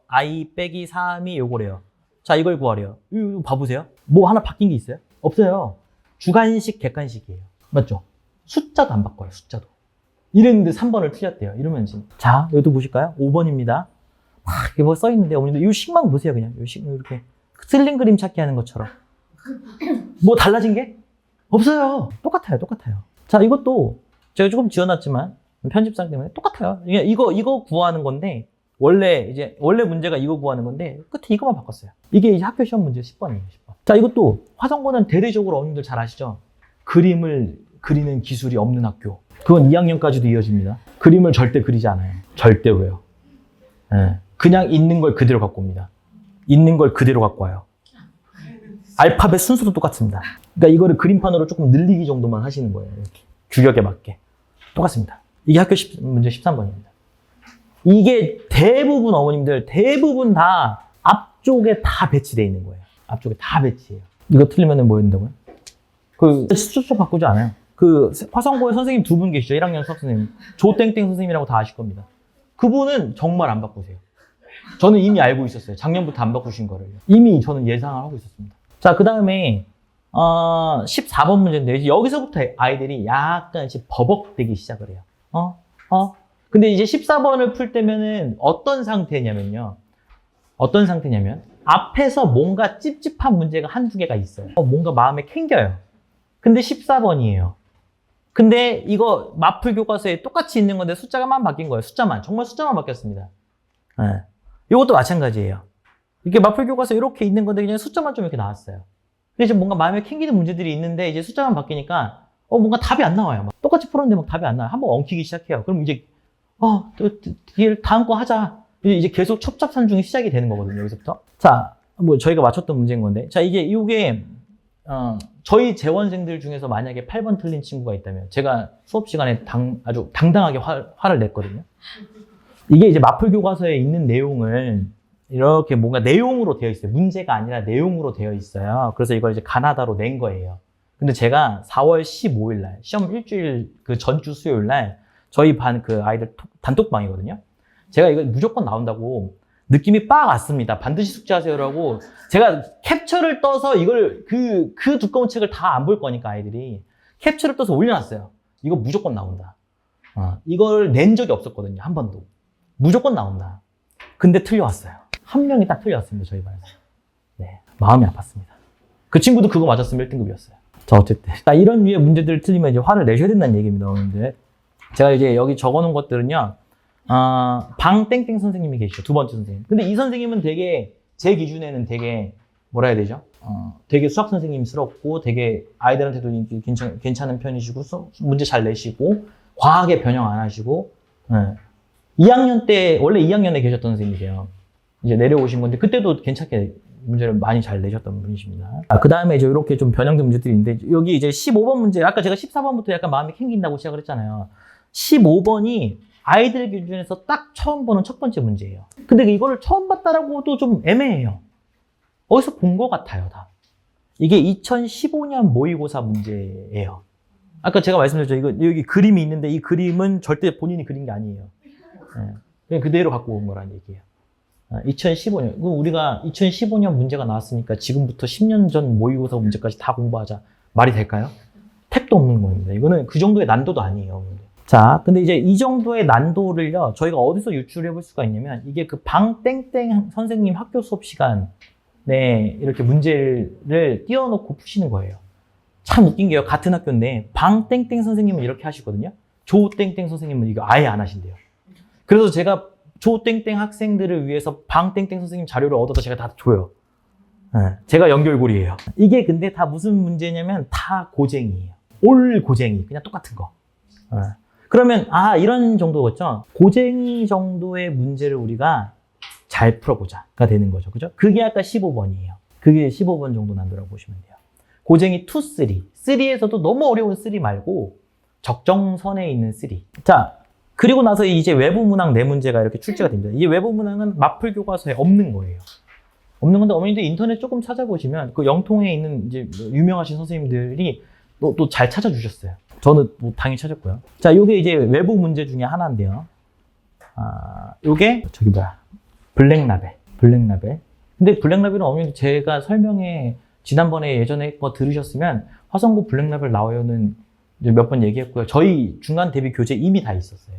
i 빼기 3이 요거래요. 자, 이걸 구하래요. 이거 봐보세요. 뭐 하나 바뀐 게 있어요? 없어요. 주관식, 객관식이에요. 맞죠? 숫자도 안 바꿔요, 숫자도. 이랬는데 3번을 틀렸대요. 이러면 지금. 자, 여기도 보실까요? 5번입니다. 막 이게 뭐 써있는데, 어머님들 이 식만 보세요, 그냥. 이렇게. 슬림 그림 찾기 하는 것처럼. 뭐 달라진 게? 없어요. 똑같아요, 똑같아요. 자, 이것도 제가 조금 지어놨지만, 편집상 때문에 똑같아요. 이거 구하는 건데, 원래 문제가 이거 구하는 건데, 끝에 이거만 바꿨어요. 이게 이제 학교 시험 문제 10번이에요, 10번. 자, 이것도 화성고는 대대적으로 어머님들 잘 아시죠? 그림을 그리는 기술이 없는 학교. 그건 2학년까지도 이어집니다. 그림을 절대 그리지 않아요. 절대로요. 네. 그냥 있는 걸 그대로 갖고 옵니다. 있는 걸 그대로 갖고 와요. 알파벳 순서도 똑같습니다. 그러니까 이거를 그림판으로 조금 늘리기 정도만 하시는 거예요. 이렇게. 규격에 맞게. 똑같습니다. 이게 학교 문제 13번입니다. 이게 대부분 어머님들, 대부분 다 앞쪽에 다 배치되어 있는 거예요. 앞쪽에 다 배치해요. 이거 틀리면 뭐 된다고요? 숫자 바꾸지 않아요. 화성고에 선생님 두 분 계시죠? 1학년 수학 선생님. 조땡땡 선생님이라고 다 아실 겁니다. 그분은 정말 안 바꾸세요. 저는 이미 알고 있었어요. 작년부터 안 바꾸신 거를. 이미 저는 예상을 하고 있었습니다. 자, 그 다음에 14번 문제인데 이제 여기서부터 아이들이 약간씩 버벅대기 시작을 해요. 근데 이제 14번을 풀 때면은 어떤 상태냐면 앞에서 뭔가 찝찝한 문제가 한두 개가 있어요. 뭔가 마음에 캥겨요. 근데 14번이에요. 근데 이거 마플 교과서에 똑같이 있는 건데 숫자가만 바뀐 거예요. 정말 숫자만 바뀌었습니다. 네. 이것도 마찬가지예요. 이렇게 마플 교과서 이렇게 있는 건데 그냥 숫자만 좀 이렇게 나왔어요. 근데 이제 뭔가 마음에 캥기는 문제들이 있는데 이제 숫자만 바뀌니까 뭔가 답이 안 나와요. 막 똑같이 풀었는데 막 답이 안 나와요. 한번 엉키기 시작해요. 그럼 이제 다음 거 하자. 이제 계속 첩첩산중이 시작이 되는 거거든요. 여기서부터. 자, 뭐 저희가 맞췄던 문제인 건데. 자, 이게 저희 재원생들 중에서 만약에 8번 틀린 친구가 있다면 제가 수업 시간에 아주 당당하게 화를 냈거든요. 이게 이제 마플 교과서에 있는 내용을 이렇게 뭔가 내용으로 되어 있어요. 문제가 아니라 내용으로 되어 있어요. 그래서 이걸 이제 가나다로 낸 거예요. 근데 제가 4월 15일 날, 시험 일주일 그 전주 수요일 날 저희 반 그 아이들 단톡방이거든요. 제가 이거 무조건 나온다고 느낌이 빡 왔습니다. 반드시 숙제하세요라고 제가 캡처를 떠서 이걸 그 두꺼운 책을 다 안 볼 거니까 아이들이 캡처를 떠서 올려놨어요. 이거 무조건 나온다. 이걸 낸 적이 없었거든요. 한 번도. 무조건 나온다. 근데 틀려왔어요. 한 명이 딱 틀려왔습니다. 저희 반에서. 네, 마음이 아팠습니다. 그 친구도 그거 맞았으면 1등급이었어요. 자, 어쨌든 이런 류의 문제들을 틀리면 이제 화를 내셔야 된다는 얘기입니다. 근데 제가 이제 여기 적어놓은 것들은요. 방땡땡 선생님이 계시죠. 두 번째 선생님. 근데 이 선생님은 되게 제 기준에는 되게 뭐라 해야 되죠? 되게 수학 선생님스럽고 되게 아이들한테도 괜찮은 편이시고 문제 잘 내시고 과하게 변형 안 하시고 2학년 때 원래 2학년에 계셨던 선생님이세요. 이제 내려오신 건데 그때도 괜찮게 문제를 많이 잘 내셨던 분이십니다. 그 다음에 이제 이렇게 좀 변형된 문제들이 있는데 여기 이제 15번 문제 아까 제가 14번부터 약간 마음이 캥긴다고 시작을 했잖아요. 15번이 아이들 기준에서 딱 처음 보는 첫 번째 문제예요. 근데 이거를 처음 봤다라고도 좀 애매해요. 어디서 본 것 같아요, 다. 이게 2015년 모의고사 문제예요. 아까 제가 말씀드렸죠. 여기 그림이 있는데 이 그림은 절대 본인이 그린 게 아니에요. 그냥 그대로 갖고 온 거라는 얘기예요. 2015년. 우리가 2015년 문제가 나왔으니까 지금부터 10년 전 모의고사 문제까지 다 공부하자. 말이 될까요? 택도 없는 겁니다. 이거는 그 정도의 난도도 아니에요. 자, 근데 이제 이 정도의 난도를요, 저희가 어디서 유출해 볼 수가 있냐면, 이게 그 방땡땡 선생님 학교 수업 시간에 이렇게 문제를 띄워놓고 푸시는 거예요. 참 웃긴 게요, 같은 학교인데, 방땡땡 선생님은 이렇게 하시거든요. 조땡땡 선생님은 이거 아예 안 하신대요. 그래서 제가 조땡땡 학생들을 위해서 방땡땡 선생님 자료를 얻어서 제가 다 줘요. 제가 연결고리예요. 이게 근데 다 무슨 문제냐면, 다 고쟁이에요. 올 고쟁이. 그냥 똑같은 거. 그러면 이런 정도겠죠. 고쟁이 정도의 문제를 우리가 잘 풀어보자가 되는 거죠. 그죠? 그게 아까 15번이에요. 그게 15번 정도 난도라고 보시면 돼요. 고쟁이 2, 3. 3에서도 너무 어려운 3 말고 적정선에 있는 3. 자, 그리고 나서 이제 외부 문항 4문제가 이렇게 출제가 됩니다. 이 외부 문항은 마플 교과서에 없는 거예요. 없는 건데 어머님들 인터넷 조금 찾아보시면 그 영통에 있는 이제 유명하신 선생님들이 또 잘 찾아주셨어요. 저는 뭐 당연히 찾았고요. 자, 요게 이제 외부 문제 중에 하나인데요. 요게 저기 뭐야? 블랙라벨. 근데 블랙라벨은 어머님들 제가 설명에 지난번에 예전에 거 들으셨으면 화성고 블랙라벨 나와요는 몇 번 얘기했고요. 저희 중간 대비 교재 이미 다 있었어요.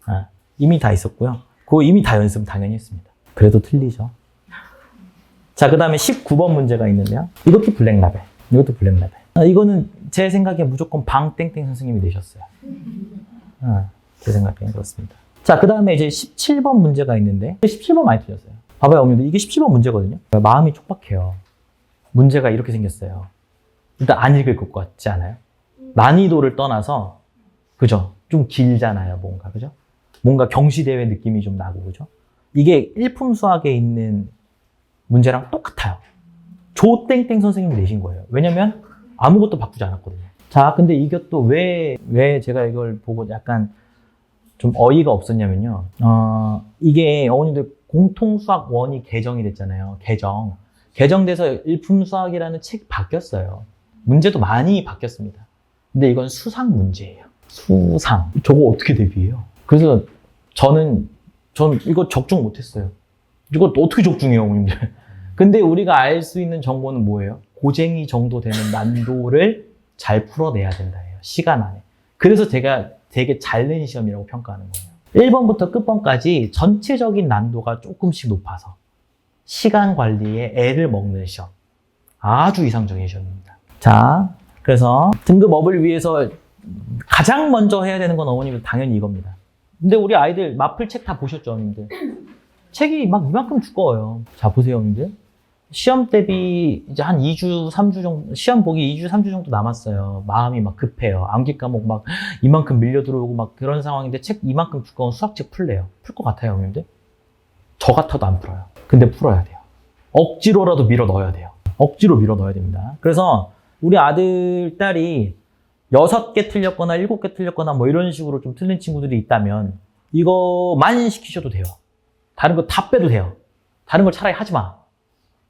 이거는요. 이미 다 있었고요. 그거 이미 다 연습 당연히 했습니다. 그래도 틀리죠. 자, 그 다음에 19번 문제가 있는데요. 이것도 블랙라벨. 이거는 제 생각에 무조건 방땡땡 선생님이 내셨어요. 제 생각엔 그렇습니다. 자, 그 다음에 이제 17번 문제가 있는데 17번 많이 틀렸어요. 봐봐요, 어머님들. 이게 17번 문제거든요. 마음이 촉박해요. 문제가 이렇게 생겼어요. 일단 안 읽을 것 같지 않아요? 난이도를 떠나서, 그죠? 좀 길잖아요, 뭔가, 그죠? 뭔가 경시대회 느낌이 좀 나고, 그죠? 이게 일품 수학에 있는 문제랑 똑같아요. 조땡땡 선생님이 내신 거예요. 왜냐면 아무것도 바꾸지 않았거든요. 자, 근데 이것도 왜 제가 이걸 보고 약간 좀 어이가 없었냐면요. 이게 어머님들 공통수학 1이 개정이 됐잖아요. 개정돼서 일품 수학이라는 책 바뀌었어요. 문제도 많이 바뀌었습니다. 근데 이건 수상 문제예요. 수상. 저거 어떻게 대비해요? 그래서 전 이거 적중 못했어요. 이거 어떻게 적중해요, 어머님들? 근데 우리가 알 수 있는 정보는 뭐예요? 고쟁이 정도 되는 난도를 잘 풀어내야 된다예요. 시간 안에. 그래서 제가 되게 잘 낸 시험이라고 평가하는 거예요. 1번부터 끝번까지 전체적인 난도가 조금씩 높아서 시간 관리에 애를 먹는 시험. 아주 이상적인 시험입니다. 자, 그래서 등급업을 위해서 가장 먼저 해야 되는 건 어머님들 당연히 이겁니다. 근데 우리 아이들 마플 책 다 보셨죠, 어머님들? 책이 막 이만큼 두꺼워요. 자, 보세요, 어머님들. 시험 대비 이제 한 2주, 3주 정도, 시험 보기 2주, 3주 정도 남았어요. 마음이 막 급해요. 암기 과목 막 이만큼 밀려 들어오고 막 그런 상황인데 책 이만큼 두꺼운 수학책 풀래요. 풀 것 같아요, 어머님들? 저 같아도 안 풀어요. 근데 풀어야 돼요. 억지로라도 밀어 넣어야 돼요. 억지로 밀어 넣어야 됩니다. 그래서 우리 아들, 딸이 6개 틀렸거나 7개 틀렸거나 뭐 이런 식으로 좀 틀린 친구들이 있다면 이거만 시키셔도 돼요. 다른 거 다 빼도 돼요. 다른 걸 차라리 하지 마.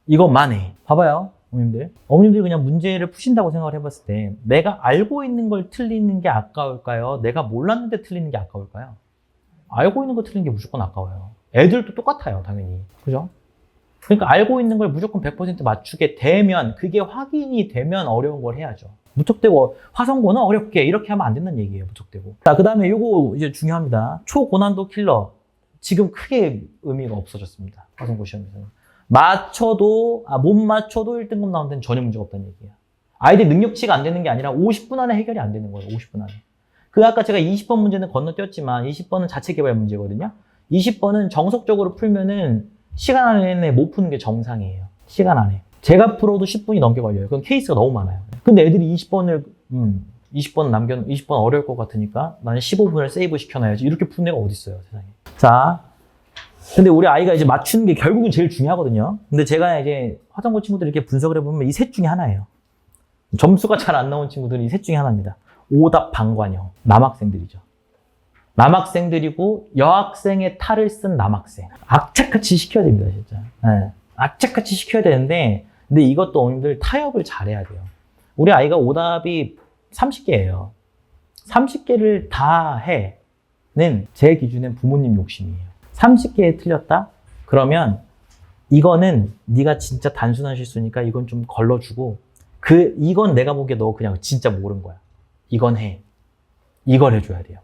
이것만 해. 봐봐요, 어머님들. 어머님들이 그냥 문제를 푸신다고 생각을 해봤을 때 내가 알고 있는 걸 틀리는 게 아까울까요? 내가 몰랐는데 틀리는 게 아까울까요? 알고 있는 거 틀리는 게 무조건 아까워요. 애들도 똑같아요, 당연히. 그죠? 그러니까 알고 있는 걸 무조건 100% 맞추게 되면, 그게 확인이 되면 어려운 걸 해야죠. 무턱대고 화성고는 어렵게 이렇게 하면 안 된다는 얘기예요, 무턱대고. 자, 그 다음에 요거 이제 중요합니다. 초고난도 킬러. 지금 크게 의미가 없어졌습니다, 화성고 시험에서는. 못 맞춰도 1등급 나온 데는 전혀 문제가 없다는 얘기예요. 아이들 능력치가 안 되는 게 아니라 50분 안에 해결이 안 되는 거예요, 50분 안에. 아까 제가 20번 문제는 건너뛰었지만 20번은 자체 개발 문제거든요. 20번은 정석적으로 풀면은 시간 안에 못 푸는 게 정상이에요. 시간 안에. 제가 풀어도 10분이 넘게 걸려요. 그건 케이스가 너무 많아요. 근데 애들이 20번 어려울 것 같으니까 나는 15분을 세이브 시켜놔야지. 이렇게 푸는 애가 어딨어요, 세상에. 자, 근데 우리 아이가 이제 맞추는 게 결국은 제일 중요하거든요. 근데 제가 이제 화성고 친구들 이렇게 분석을 해보면 이 셋 중에 하나예요. 점수가 잘 안 나온 친구들은 이 셋 중에 하나입니다. 오답 방관형. 남학생들이죠. 남학생들이고 여학생의 탈을 쓴 남학생. 악착같이 시켜야 됩니다, 진짜. 네. 악착같이 시켜야 되는데, 근데 이것도 어머님들 타협을 잘해야 돼요. 우리 아이가 오답이 30개예요. 30개를 다 해는 제 기준엔 부모님 욕심이에요. 30개에 틀렸다? 그러면 이거는 네가 진짜 단순한 실수니까 이건 좀 걸러주고, 이건 내가 보기에 너 그냥 진짜 모른 거야. 이건 해. 이걸 해줘야 돼요.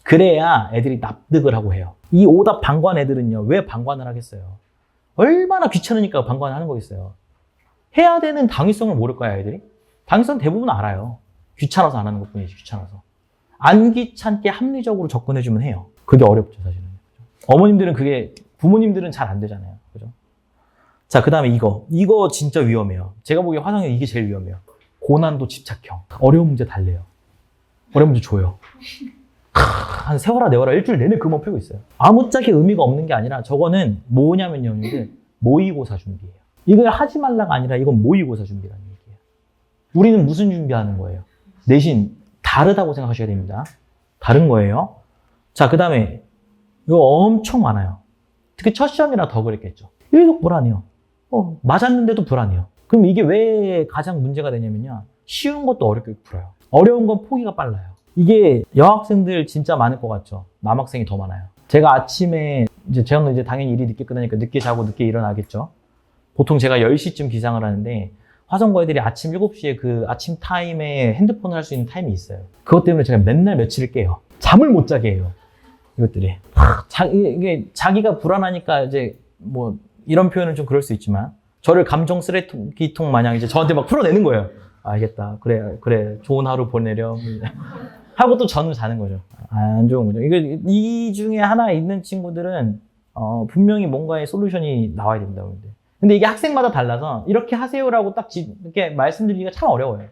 그래야 애들이 납득을 하고 해요. 이 오답 방관 애들은요, 왜 방관을 하겠어요? 얼마나 귀찮으니까 방관을 하는 거겠어요. 해야 되는 당위성을 모를 거야, 애들이. 당위성 대부분 알아요. 귀찮아서 안 하는 것 뿐이지, 귀찮아서. 안 귀찮게 합리적으로 접근해주면 해요. 그게 어렵죠, 사실은. 어머님들은 부모님들은 잘 안 되잖아요. 그죠? 자, 그 다음에 이거 진짜 위험해요. 제가 보기에 화성이 이게 제일 위험해요. 고난도 집착형. 어려운 문제 달래요. 어려운 문제 줘요. 한 세워라 내워라 일주일 내내 그것만 풀고 있어요. 아무짝에 의미가 없는 게 아니라 저거는 뭐냐면요, 모의고사 준비예요. 이걸 하지 말라가 아니라 이건 모의고사 준비라는 얘기예요. 우리는 무슨 준비하는 거예요? 내신 다르다고 생각하셔야 됩니다. 다른 거예요. 자, 그 다음에 이거 엄청 많아요. 특히 첫 시험이라 더 그랬겠죠. 계속 불안해요. 맞았는데도 불안해요. 그럼 이게 왜 가장 문제가 되냐면요. 쉬운 것도 어렵게 풀어요. 어려운 건 포기가 빨라요. 이게 여학생들 진짜 많을 것 같죠? 남학생이 더 많아요. 제가 아침에 저는 이제 당연히 일이 늦게 끝나니까 늦게 자고 늦게 일어나겠죠. 보통 제가 10시쯤 기상을 하는데 화성고 애들이 아침 7시에 그 아침 타임에 핸드폰을 할 수 있는 타임이 있어요. 그것 때문에 제가 맨날 며칠을 깨요. 잠을 못 자게 해요. 이것들이. 이게 자기가 불안하니까 이제 뭐 이런 표현은 좀 그럴 수 있지만 저를 감정 쓰레기통 마냥 이제 저한테 막 풀어내는 거예요. 알겠다. 그래. 좋은 하루 보내려. 하고 또 저는 자는 거죠. 안 좋은 거죠. 이 중에 하나 있는 친구들은 분명히 뭔가의 솔루션이 나와야 됩니다. 근데 이게 학생마다 달라서 이렇게 하세요라고 딱 이렇게 말씀드리기가 참 어려워요.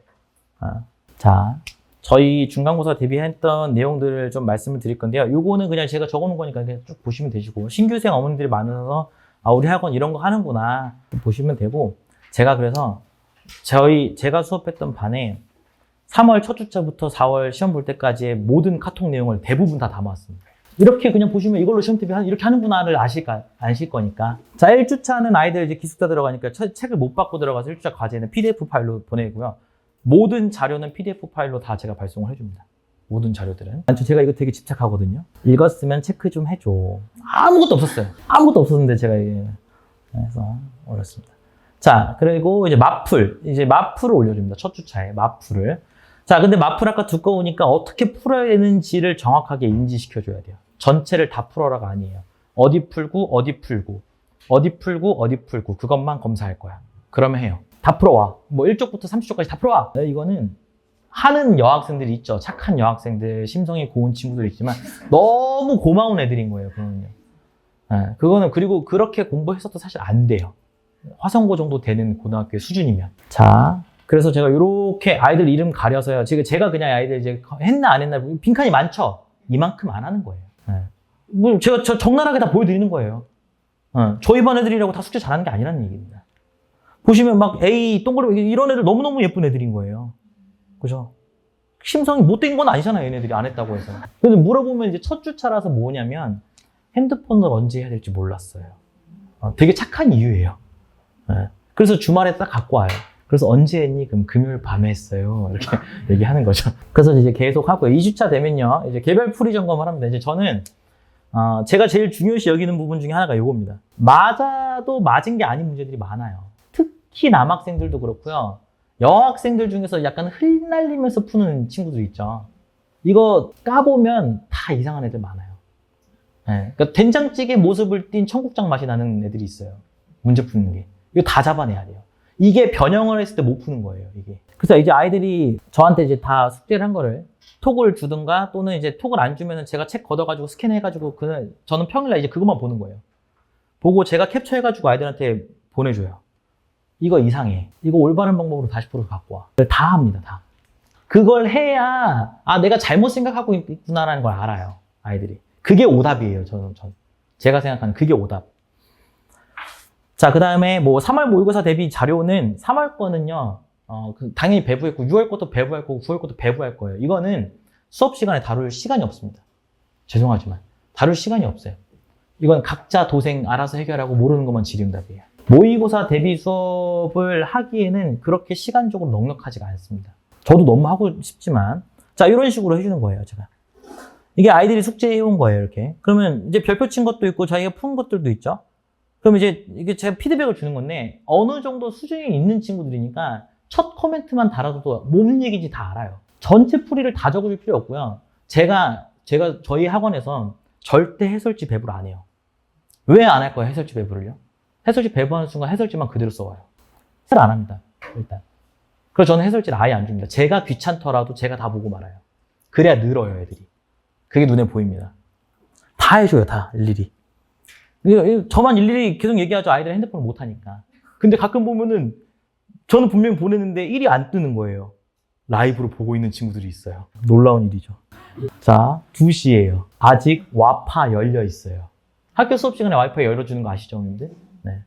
자, 저희 중간고사 대비했던 내용들을 좀 말씀을 드릴 건데요. 요거는 그냥 제가 적어놓은 거니까 그냥 쭉 보시면 되시고 신규생 어머님들이 많아서 우리 학원 이런 거 하는구나 보시면 되고 제가 그래서 제가 수업했던 반에 3월 첫 주차부터 4월 시험 볼 때까지의 모든 카톡 내용을 대부분 다 담아왔습니다. 이렇게 그냥 보시면 이걸로 시험 대비 이렇게 하는구나를 아실 거니까. 자, 1주차는 아이들 이제 기숙사 들어가니까 책을 못 받고 들어가서 1주차 과제는 PDF 파일로 보내고요. 모든 자료는 PDF 파일로 다 제가 발송을 해줍니다. 모든 자료들은. 제가 이거 되게 집착하거든요. 읽었으면 체크 좀 해줘. 아무것도 없었어요. 아무것도 없었는데 제가 그래서 올렸습니다. 자, 그리고 이제 마플을 올려줍니다. 첫 주차에 마플을. 자, 근데 마플 아까 두꺼우니까 어떻게 풀어야 되는지를 정확하게 인지시켜줘야 돼요. 전체를 다 풀어라가 아니에요. 어디 풀고 그것만 검사할 거야. 그러면 해요. 다 풀어와. 뭐 1쪽부터 30쪽까지 다 풀어와. 이거는 하는 여학생들이 있죠. 착한 여학생들, 심성이 고운 친구들이 있지만 너무 고마운 애들인 거예요. 그거는요. 그거는 그리고 그렇게 공부했어도 사실 안 돼요. 화성고 정도 되는 고등학교의 수준이면. 자, 그래서 제가 이렇게 아이들 이름 가려서요. 지금 제가 그냥 아이들 이제 했나 안 했나 빈칸이 많죠. 이만큼 안 하는 거예요. 뭐 제가 적나라하게 다 보여드리는 거예요. 저희 반 애들이라고 다 숙제 잘하는 게 아니라는 얘기입니다. 보시면 막 A 동그라미 이런 애들 너무너무 예쁜 애들인 거예요. 그죠? 심성이 못된 건 아니잖아요. 얘네들이 안 했다고 해서. 그래서 물어보면 이제 첫 주차라서 뭐냐면 핸드폰을 언제 해야 될지 몰랐어요. 되게 착한 이유예요. 그래서 주말에 딱 갖고 와요. 그래서 언제 했니? 그럼 금요일 밤에 했어요. 이렇게 얘기하는 거죠. 그래서 이제 계속 하고요. 2주차 되면요. 이제 개별 풀이 점검을 합니다. 이제 저는, 제가 제일 중요시 여기는 부분 중에 하나가 이겁니다. 맞아도 맞은 게 아닌 문제들이 많아요. 특히 남학생들도 그렇고요. 여학생들 중에서 약간 흩날리면서 푸는 친구들 있죠. 이거 까보면 다 이상한 애들 많아요. 그러니까 된장찌개 모습을 띤 청국장 맛이 나는 애들이 있어요. 문제 푸는 게. 이거 다 잡아내야 돼요. 이게 변형을 했을 때 못 푸는 거예요, 이게. 그래서 이제 아이들이 저한테 이제 다 숙제를 한 거를 톡을 주든가 또는 이제 톡을 안 주면은 제가 책 걷어가지고 스캔해가지고 저는 평일날 이제 그것만 보는 거예요. 보고 제가 캡처해가지고 아이들한테 보내줘요. 이거 이상해. 이거 올바른 방법으로 다시 풀어서 갖고 와. 다 합니다, 다. 그걸 해야, 내가 잘못 생각하고 있구나라는 걸 알아요, 아이들이. 그게 오답이에요, 제가 생각하는 그게 오답. 자, 그 다음에 뭐 3월 모의고사 대비 자료는 3월 거는요, 당연히 배부했고, 6월 것도 배부할 거고, 9월 것도 배부할 거예요. 이거는 수업 시간에 다룰 시간이 없습니다. 죄송하지만. 다룰 시간이 없어요. 이건 각자 도생 알아서 해결하고 모르는 것만 질의응답이에요. 모의고사 대비 수업을 하기에는 그렇게 시간적으로 넉넉하지가 않습니다. 저도 너무 하고 싶지만. 자, 이런 식으로 해주는 거예요, 제가. 이게 아이들이 숙제해온 거예요, 이렇게. 그러면 이제 별표 친 것도 있고, 자기가 푼 것들도 있죠. 그럼 이제 이게 제가 피드백을 주는 건데, 어느 정도 수준이 있는 친구들이니까 첫 코멘트만 달아도 뭔 얘기인지 다 알아요. 전체 풀이를 다 적어줄 필요 없고요. 제가 저희 학원에서 절대 해설지 배부를 안 해요. 왜 안 할 거예요, 해설지 배부를요? 해설지 배부하는 순간 해설지만 그대로 써와요. 해설 안 합니다, 일단. 그래서 저는 해설지를 아예 안 줍니다. 제가 귀찮더라도 제가 다 보고 말아요. 그래야 늘어요, 애들이. 그게 눈에 보입니다. 다 해줘요, 다, 일일이. 저만 일일이 계속 얘기하죠. 아이들 핸드폰을 못하니까. 근데 가끔 보면은 저는 분명히 보냈는데 1이 안 뜨는 거예요. 라이브로 보고 있는 친구들이 있어요. 놀라운 일이죠. 자, 2시예요. 아직 와파 열려 있어요. 학교 수업 시간에 와이파이 열어주는 거 아시죠, 형님들? 네.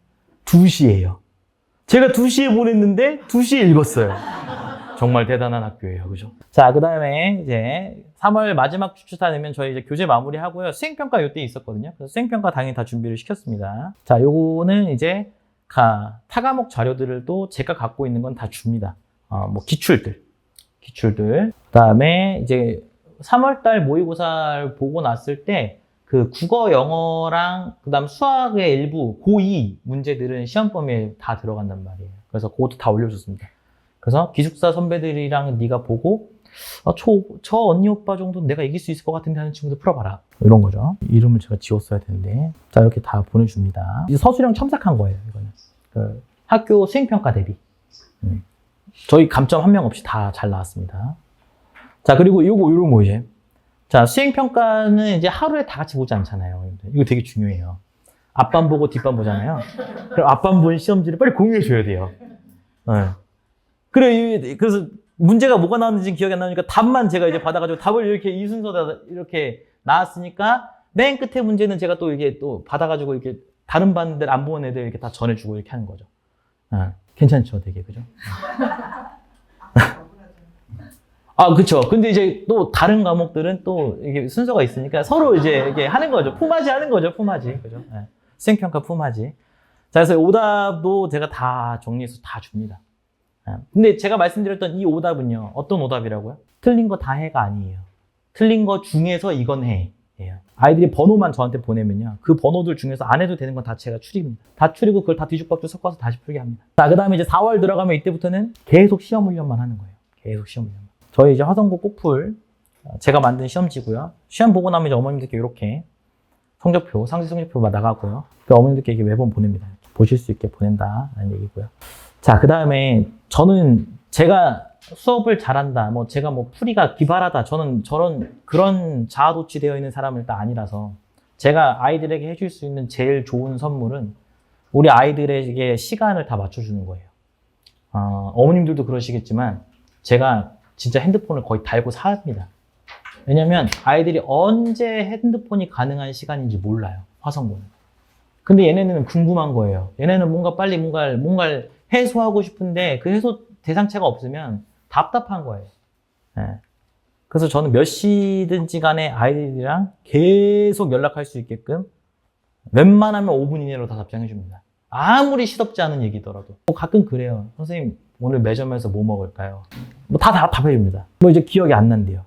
2시예요. 제가 2시에 보냈는데 2시에 읽었어요. 정말 대단한 학교예요. 그죠? 자, 그 다음에 이제 3월 마지막 주차 되면 저희 이제 교재 마무리 하고요. 수행평가 요때 있었거든요. 그래서 수행평가 당연히 다 준비를 시켰습니다. 자, 요거는 이제 타과목 자료들을 또 제가 갖고 있는 건 다 줍니다. 뭐 기출들. 그 다음에 이제 3월달 모의고사를 보고 났을 때 그 국어, 영어랑 그 다음 수학의 일부 고2 문제들은 시험 범위에 다 들어간단 말이에요. 그래서 그것도 다 올려줬습니다. 그래서 기숙사 선배들이랑 네가 보고 저 언니 오빠 정도는 내가 이길 수 있을 것 같은데 하는 친구들 풀어봐라. 이런 거죠. 이름을 제가 지웠어야 되는데. 자, 이렇게 다 보내줍니다. 이제 서술형 첨삭한 거예요, 이거는. 그 학교 수행평가 대비. 저희 감점 한 명 없이 다 잘 나왔습니다. 자, 그리고 요런 거 이제. 자, 수행평가는 이제 하루에 다 같이 보지 않잖아요. 이거 되게 중요해요. 앞반 보고 뒷반 보잖아요. 그럼 앞반 본 시험지를 빨리 공유해줘야 돼요. 그래서 문제가 뭐가 나왔는지 기억이 안 나니까 답만 제가 이제 받아가지고 답을 이렇게 이 순서대로 이렇게 나왔으니까 맨 끝에 문제는 제가 또 이게 또 받아가지고 이렇게 다른 반들 안 보는 애들 이렇게 다 전해주고 이렇게 하는 거죠. 괜찮죠, 되게. 그죠? 그쵸. 근데 이제 또 다른 과목들은 또 이게 순서가 있으니까 서로 이제 이렇게 하는 거죠. 품앗이 하는 거죠, 품앗이. 그죠? 수행평가 품앗이. 자, 그래서 오답도 제가 다 정리해서 다 줍니다. 근데 제가 말씀드렸던 이 오답은요, 어떤 오답이라고요? 틀린 거 다 해가 아니에요. 틀린 거 중에서 이건 해. 예요. 아이들이 번호만 저한테 보내면요, 그 번호들 중에서 안 해도 되는 건 다 제가 추립니다. 다 추리고 그걸 다 뒤죽박죽 섞어서 다시 풀게 합니다. 자, 그 다음에 이제 4월 들어가면 이때부터는 계속 시험 훈련만 하는 거예요. 계속 시험 훈련. 저희 이제 화성고 꼭풀 제가 만든 시험지고요. 시험 보고 나면 이제 어머님들께 이렇게 성적표, 상시 성적표가 나가고요. 그 어머님들께 이게 매번 보냅니다. 보실 수 있게 보낸다라는 얘기고요. 자, 그 다음에 저는 제가 수업을 잘한다, 제가 풀이가 기발하다, 저는 그런 자아도취되어 있는 사람은 일단 아니라서 제가 아이들에게 해줄 수 있는 제일 좋은 선물은 우리 아이들에게 시간을 다 맞춰주는 거예요. 어머님들도 그러시겠지만 제가 진짜 핸드폰을 거의 달고 삽니다. 왜냐면 아이들이 언제 핸드폰이 가능한 시간인지 몰라요, 화성고는. 근데 얘네는 궁금한 거예요. 얘네는 빨리 뭔가를 해소하고 싶은데 그 해소 대상체가 없으면 답답한 거예요. 그래서 저는 몇 시든지 간에 아이들이랑 계속 연락할 수 있게끔 웬만하면 5분 이내로 다 답장해 줍니다. 아무리 시덥지 않은 얘기더라도. 가끔 그래요. 선생님, 오늘 매점에서 뭐 먹을까요? 다 답해 줍니다. 이제 기억이 안 난대요.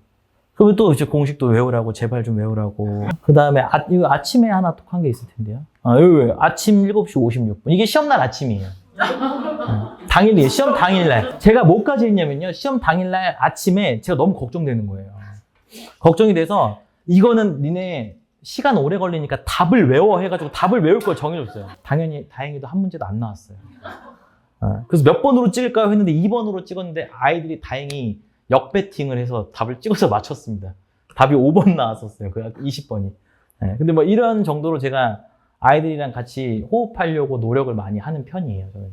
그러면 또 이제 공식도 외우라고, 제발 좀 외우라고. 그 다음에 이거 아침에 하나 톡 한 게 있을 텐데요. 여기 아침 7시 56분. 이게 시험날 아침이에요. 당일이에요. 시험 당일날. 제가 뭐까지 했냐면요, 시험 당일날 아침에 제가 너무 걱정되는 거예요. 걱정이 돼서 이거는 니네 시간 오래 걸리니까 답을 외워 해가지고 답을 외울 걸 정해줬어요. 다행히도 한 문제도 안 나왔어요. 그래서 몇 번으로 찍을까요 했는데 2번으로 찍었는데 아이들이 다행히 역배팅을 해서 답을 찍어서 맞췄습니다. 답이 5번 나왔었어요. 그 20번이. 근데 이런 정도로 제가 아이들이랑 같이 호흡하려고 노력을 많이 하는 편이에요, 저는.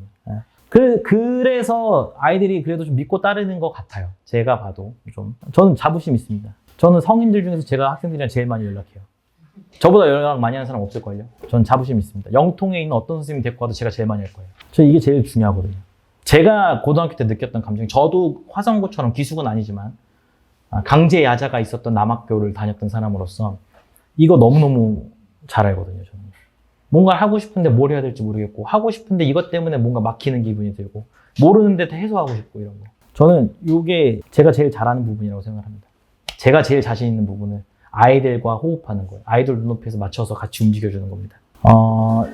그래서 아이들이 그래도 좀 믿고 따르는 것 같아요. 제가 봐도 저는 자부심 있습니다. 저는 성인들 중에서 제가 학생들이랑 제일 많이 연락해요. 저보다 연락 많이 하는 사람 없을걸요? 저는 자부심 있습니다. 영통에 있는 어떤 선생님이 데리고 와도 제가 제일 많이 할 거예요. 저 이게 제일 중요하거든요. 제가 고등학교 때 느꼈던 감정이, 저도 화성고처럼 기숙은 아니지만 강제 야자가 있었던 남학교를 다녔던 사람으로서 이거 너무너무 잘 알거든요, 저는. 뭔가 하고 싶은데 뭘 해야 될지 모르겠고, 하고 싶은데 이것 때문에 뭔가 막히는 기분이 들고, 모르는데 해소하고 싶고, 이런 거. 저는 이게 제가 제일 잘하는 부분이라고 생각합니다. 제가 제일 자신 있는 부분은 아이들과 호흡하는 거예요. 아이들 눈높이에서 맞춰서 같이 움직여주는 겁니다.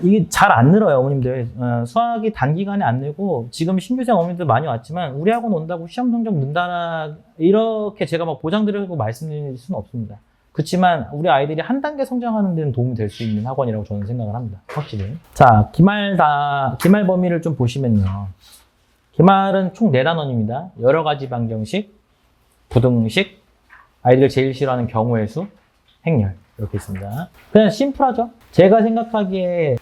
이게 잘 안 늘어요, 어머님들. 수학이 단기간에 안 늘고, 지금 신규생 어머님들 많이 왔지만, 우리 학원 온다고 시험 성적 는다, 이렇게 제가 보장드리고 말씀드릴 수는 없습니다. 그렇지만 우리 아이들이 한 단계 성장하는 데는 도움이 될 수 있는 학원이라고 저는 생각을 합니다. 확실히. 자, 기말 범위를 좀 보시면요. 기말은 총 4단원입니다. 여러 가지 방정식, 부등식, 아이들 제일 싫어하는 경우의 수, 행렬. 이렇게 있습니다. 그냥 심플하죠? 제가 생각하기에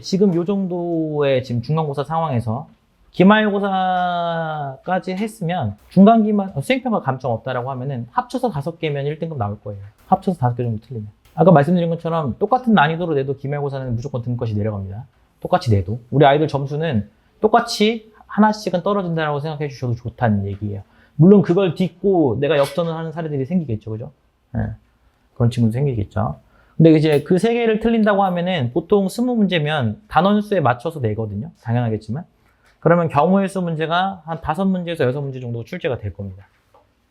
지금 요 정도의 지금 중간고사 상황에서 기말고사까지 했으면 중간기말, 수행평가 감점 없다라고 하면은 합쳐서 5개면 1등급 나올 거예요. 합쳐서 5개 정도 틀리면. 아까 말씀드린 것처럼 똑같은 난이도로 내도 기말고사는 무조건 등급이 내려갑니다. 똑같이 내도. 우리 아이들 점수는 똑같이 하나씩은 떨어진다라고 생각해 주셔도 좋다는 얘기예요. 물론 그걸 딛고 내가 역전을 하는 사례들이 생기겠죠. 그죠? 예. 그런 친구도 생기겠죠. 근데 이제 그 세 개를 틀린다고 하면은 보통 20문제면 단원수에 맞춰서 내거든요. 당연하겠지만. 그러면 경우의 수 문제가 한 5문제에서 6문제 정도 출제가 될 겁니다.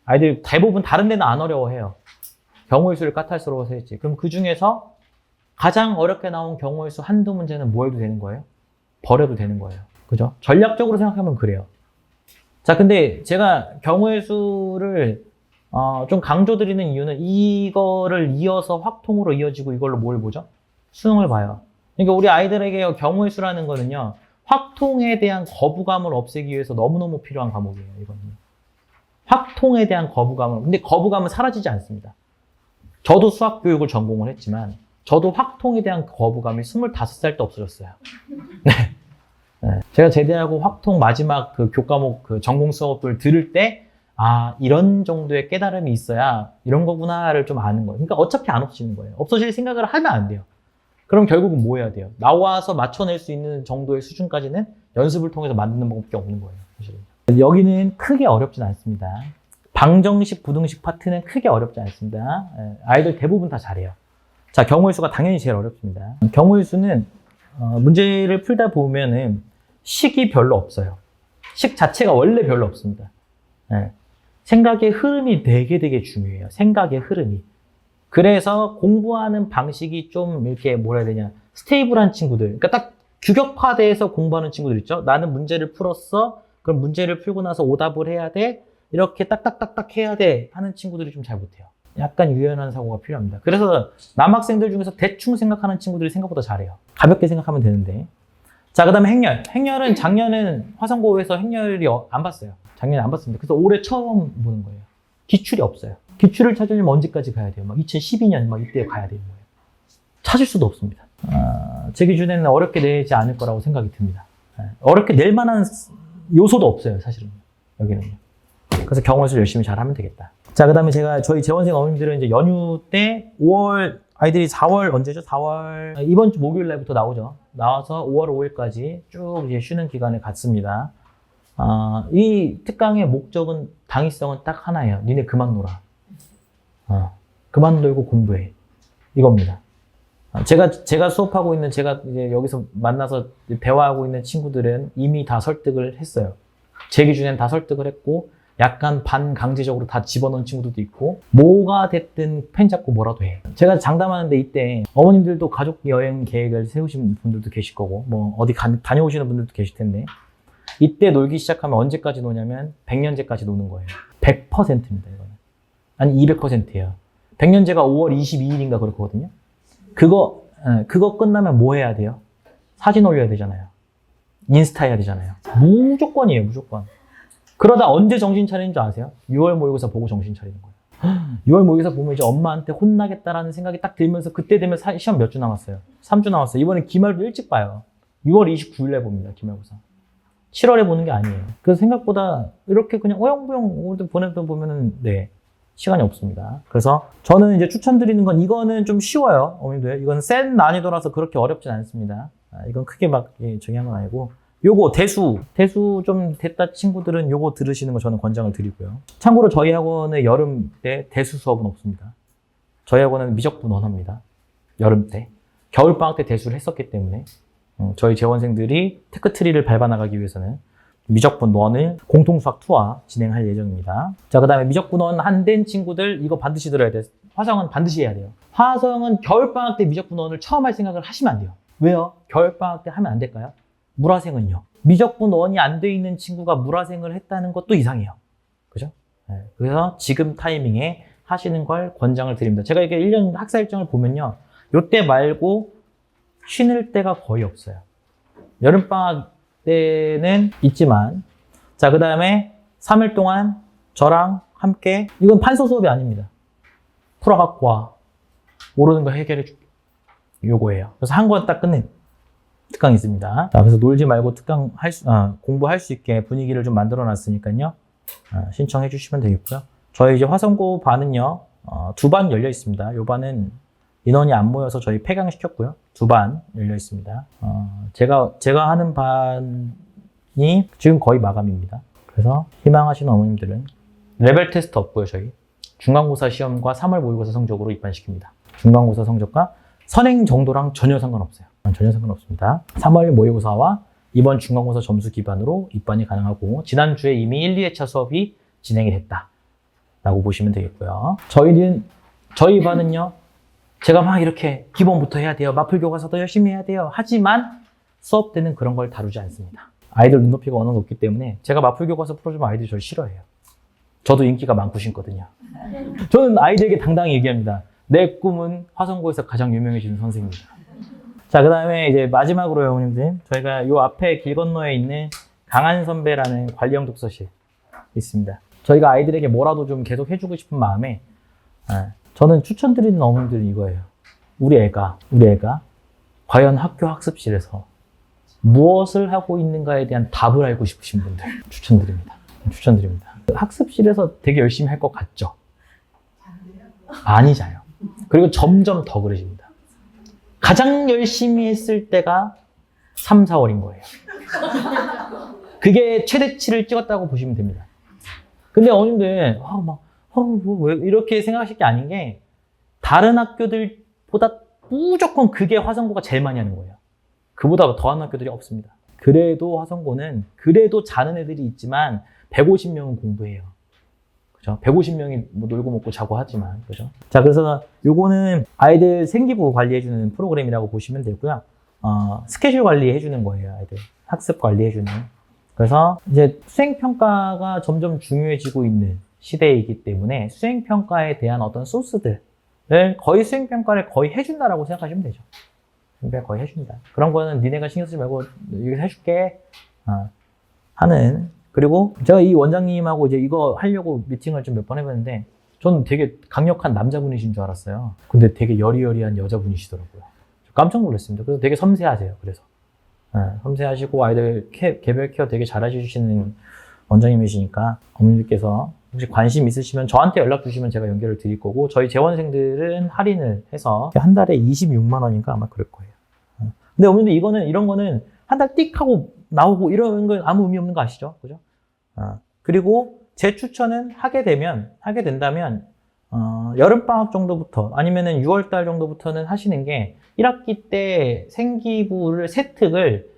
아이들이 대부분 다른 데는 안 어려워해요. 경우의 수를 까탈스러워서 했지. 그럼 그 중에서 가장 어렵게 나온 경우의 수 한두 문제는 뭐 해도 되는 거예요? 버려도 되는 거예요. 그죠? 전략적으로 생각하면 그래요. 자, 근데 제가 경우의 수를 좀 강조드리는 이유는 이거를 이어서 확통으로 이어지고 이걸로 뭘 보죠? 수능을 봐요. 그러니까 우리 아이들에게 경우의 수라는 거는요, 확통에 대한 거부감을 없애기 위해서 너무너무 필요한 과목이에요, 이거는. 확통에 대한 거부감을, 근데 거부감은 사라지지 않습니다. 저도 수학 교육을 전공을 했지만, 저도 확통에 대한 거부감이 25살 때 없어졌어요. 네. 네. 제가 제대하고 확통 마지막 그 교과목 그 전공 수업을 들을 때, 아, 이런 정도의 깨달음이 있어야 이런 거구나를 좀 아는 거예요. 그러니까 어차피 안 없어지는 거예요. 없어질 생각을 하면 안 돼요. 그럼 결국은 뭐 해야 돼요? 나와서 맞춰낼 수 있는 정도의 수준까지는 연습을 통해서 만드는 방법밖에 없는 거예요. 사실은. 여기는 크게 어렵진 않습니다. 방정식, 부등식 파트는 크게 어렵지 않습니다. 아이들 대부분 다 잘해요. 자, 경우의 수가 당연히 제일 어렵습니다. 경우의 수는 문제를 풀다 보면은 식이 별로 없어요. 식 자체가 원래 별로 없습니다. 생각의 흐름이 되게 중요해요. 생각의 흐름이. 그래서 공부하는 방식이 좀 이렇게 뭐라 해야 되냐. 스테이블한 친구들. 그러니까 딱 규격화돼서 공부하는 친구들 있죠. 나는 문제를 풀었어. 그럼 문제를 풀고 나서 오답을 해야 돼. 이렇게 딱딱딱딱 해야 돼. 하는 친구들이 좀 잘 못해요. 약간 유연한 사고가 필요합니다. 그래서 남학생들 중에서 대충 생각하는 친구들이 생각보다 잘해요. 가볍게 생각하면 되는데. 자, 그 다음에 행렬. 행렬은 작년은 화성고에서 행렬이 안 봤어요. 작년에 안 봤습니다. 그래서 올해 처음 보는 거예요. 기출이 없어요. 기출을 찾으려면 언제까지 가야 돼요? 막 2012년 막 이때 가야 되는 거예요. 찾을 수도 없습니다. 제 기준에는 어렵게 내지 않을 거라고 생각이 듭니다. 어렵게 낼 만한 요소도 없어요, 사실은. 여기는요. 그래서 경우를 열심히 잘 하면 되겠다. 자, 그 다음에 저희 재원생 어머님들은 이제 연휴 때 5월, 아이들이 4월 언제죠? 4월, 이번 주 목요일 날부터 나오죠. 나와서 5월 5일까지 쭉 이제 쉬는 기간을 갖습니다. 이 특강의 목적은, 당위성은 딱 하나예요. 니네 그만 놀아. 그만 놀고 공부해. 이겁니다. 제가 수업하고 있는, 제가 이제 여기서 만나서 대화하고 있는 친구들은 이미 다 설득을 했어요. 제 기준엔 다 설득을 했고, 약간 반강제적으로 다 집어넣은 친구들도 있고, 뭐가 됐든 펜 잡고 뭐라도 해. 제가 장담하는데 이때 어머님들도 가족 여행 계획을 세우신 분들도 계실 거고, 뭐 어디 다녀오시는 분들도 계실 텐데, 이때 놀기 시작하면 언제까지 노냐면 100년제까지 노는 거예요. 100%입니다, 이거는. 아니, 200%예요. 100년제가 5월 22일인가 그렇거든요. 그거 끝나면 뭐 해야 돼요? 사진 올려야 되잖아요. 인스타 해야 되잖아요. 무조건이에요, 무조건. 그러다 언제 정신 차리는 줄 아세요? 6월 모의고사 보고 정신 차리는 거예요. 6월 모의고사 보면 이제 엄마한테 혼나겠다라는 생각이 딱 들면서, 그때 되면 시험 몇 주 남았어요? 3주 남았어요. 이번에 기말도 일찍 봐요. 6월 29일에 봅니다, 기말고사. 7월에 보는 게 아니에요. 그래서 생각보다 이렇게 그냥 어영부영 보내다 보면은, 네, 시간이 없습니다. 그래서 저는 이제 추천드리는 건, 이거는 좀 쉬워요, 어머님들. 이건 센 난이도라서 그렇게 어렵진 않습니다. 이건 크게 막 중요한 건 아니고, 요거 대수 좀 됐다 친구들은 요거 들으시는 거 저는 권장을 드리고요. 참고로 저희 학원의 여름 때 대수 수업은 없습니다. 저희 학원은 미적분원합니다. 여름 때. 겨울방학 때 대수를 했었기 때문에 저희 재원생들이 테크트리를 밟아나가기 위해서는 미적분원을 공통수학 2화 진행할 예정입니다. 자, 그 다음에 미적분원 안 된 친구들 이거 반드시 들어야 돼요. 화성은 반드시 해야 돼요. 화성은 겨울방학 때 미적분원을 처음 할 생각을 하시면 안 돼요. 왜요? 겨울방학 때 하면 안 될까요? 물화생은요. 미적분원이 안 돼 있는 친구가 물화생을 했다는 것도 이상해요. 그죠? 네. 그래서 지금 타이밍에 하시는 걸 권장을 드립니다. 제가 이게 1년 학사 일정을 보면요. 요때 말고 쉬는 때가 거의 없어요. 여름방학 때는 있지만. 자, 그 다음에 3일 동안 저랑 함께, 이건 판서 수업이 아닙니다. 풀어갖고 와. 모르는 거 해결해 줄게. 요거예요. 그래서 한 권 딱 끝낸 특강이 있습니다. 자, 그래서 놀지 말고 특강 공부할 수 있게 분위기를 좀 만들어 놨으니까요. 신청해 주시면 되겠고요. 저희 이제 화성고 반은요, 2반 열려 있습니다. 요 반은 인원이 안 모여서 저희 폐강시켰고요. 2반 열려 있습니다. 제가 하는 반이 지금 거의 마감입니다. 그래서 희망하시는 어머님들은 레벨 테스트 없고요, 저희. 중간고사 시험과 3월 모의고사 성적으로 입반시킵니다. 중간고사 성적과 선행 정도랑 전혀 상관없어요. 전혀 상관없습니다. 3월 모의고사와 이번 중간고사 점수 기반으로 입반이 가능하고 지난주에 이미 1, 2회차 수업이 진행이 됐다 라고 보시면 되겠고요. 저희 반은요, 제가 막 이렇게 기본부터 해야 돼요. 마플 교과서도 열심히 해야 돼요. 하지만 수업 때는 그런 걸 다루지 않습니다. 아이들 눈높이가 워낙 높기 때문에 제가 마플 교과서 풀어주면 아이들이 저를 싫어해요. 저도 인기가 많고 싶거든요. 저는 아이들에게 당당히 얘기합니다. 내 꿈은 화성고에서 가장 유명해지는 선생입니다. 자, 그 다음에 이제 마지막으로요, 어머님들. 저희가 요 앞에 길 건너에 있는 강한 선배라는 관리형 독서실 있습니다. 저희가 아이들에게 뭐라도 좀 계속 해주고 싶은 마음에 저는 추천드리는 어머님들은 이거예요. 우리 애가 과연 학교 학습실에서 무엇을 하고 있는가에 대한 답을 알고 싶으신 분들 추천드립니다. 학습실에서 되게 열심히 할 것 같죠? 아니잖아요. 그리고 점점 더 그러십니다. 가장 열심히 했을 때가 3, 4월인 거예요. 그게 최대치를 찍었다고 보시면 됩니다. 근데 어머님들 왜 이렇게 생각하실 게 아닌 게 다른 학교들보다 무조건 그게 화성고가 제일 많이 하는 거예요. 그보다 더한 학교들이 없습니다. 그래도 화성고는 그래도 자는 애들이 있지만 150명은 공부해요. 그죠? 150명이 뭐 놀고 먹고 자고 하지만, 그죠? 자, 그래서 요거는 아이들 생기부 관리해주는 프로그램이라고 보시면 되고요. 스케줄 관리해주는 거예요, 아이들. 학습 관리해주는. 그래서 이제 수행평가가 점점 중요해지고 있는 시대이기 때문에 수행평가에 대한 어떤 소스들을 거의 수행평가를 거의 해준다라고 생각하시면 되죠. 거의 해준다. 그런 거는 니네가 신경 쓰지 말고 여기서 해줄게 하는. 그리고 제가 이 원장님하고 이제 이거 하려고 미팅을 좀 몇 번 해봤는데 저는 되게 강력한 남자분이신 줄 알았어요. 근데 되게 여리여리한 여자분이시더라고요. 깜짝 놀랐습니다. 그래서 되게 섬세하세요. 그래서 섬세하시고 아이들 개별 케어 되게 잘해주시는 원장님이시니까 어머님들께서 혹시 관심 있으시면 저한테 연락 주시면 제가 연결을 드릴 거고 저희 재원생들은 할인을 해서 한 달에 26만 원인가 아마 그럴 거예요. 근데 어머님들 이런 거는 한 달 띡 하고 나오고 이런 건 아무 의미 없는 거 아시죠? 그죠? 그리고 제 추천은 하게 된다면 여름방학 정도부터 아니면은 6월달 정도부터는 하시는 게 1학기 때 생기부를 세특을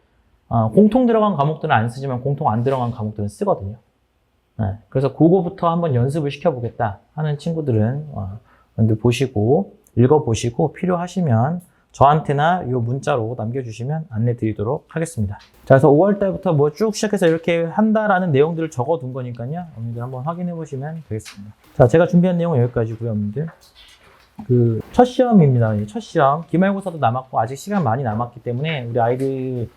공통 들어간 과목들은 안 쓰지만 공통 안 들어간 과목들은 쓰거든요. 그래서 그거부터 한번 연습을 시켜보겠다 하는 친구들은 보시고 읽어보시고 필요하시면 저한테나 이 문자로 남겨주시면 안내 드리도록 하겠습니다. 자, 그래서 5월달부터 뭐 쭉 시작해서 이렇게 한다라는 내용들을 적어둔 거니까요. 어머님들 한번 확인해 보시면 되겠습니다. 자, 제가 준비한 내용은 여기까지고요, 어머님들. 첫 시험입니다. 첫 시험. 기말고사도 남았고 아직 시간 많이 남았기 때문에 우리 아이들이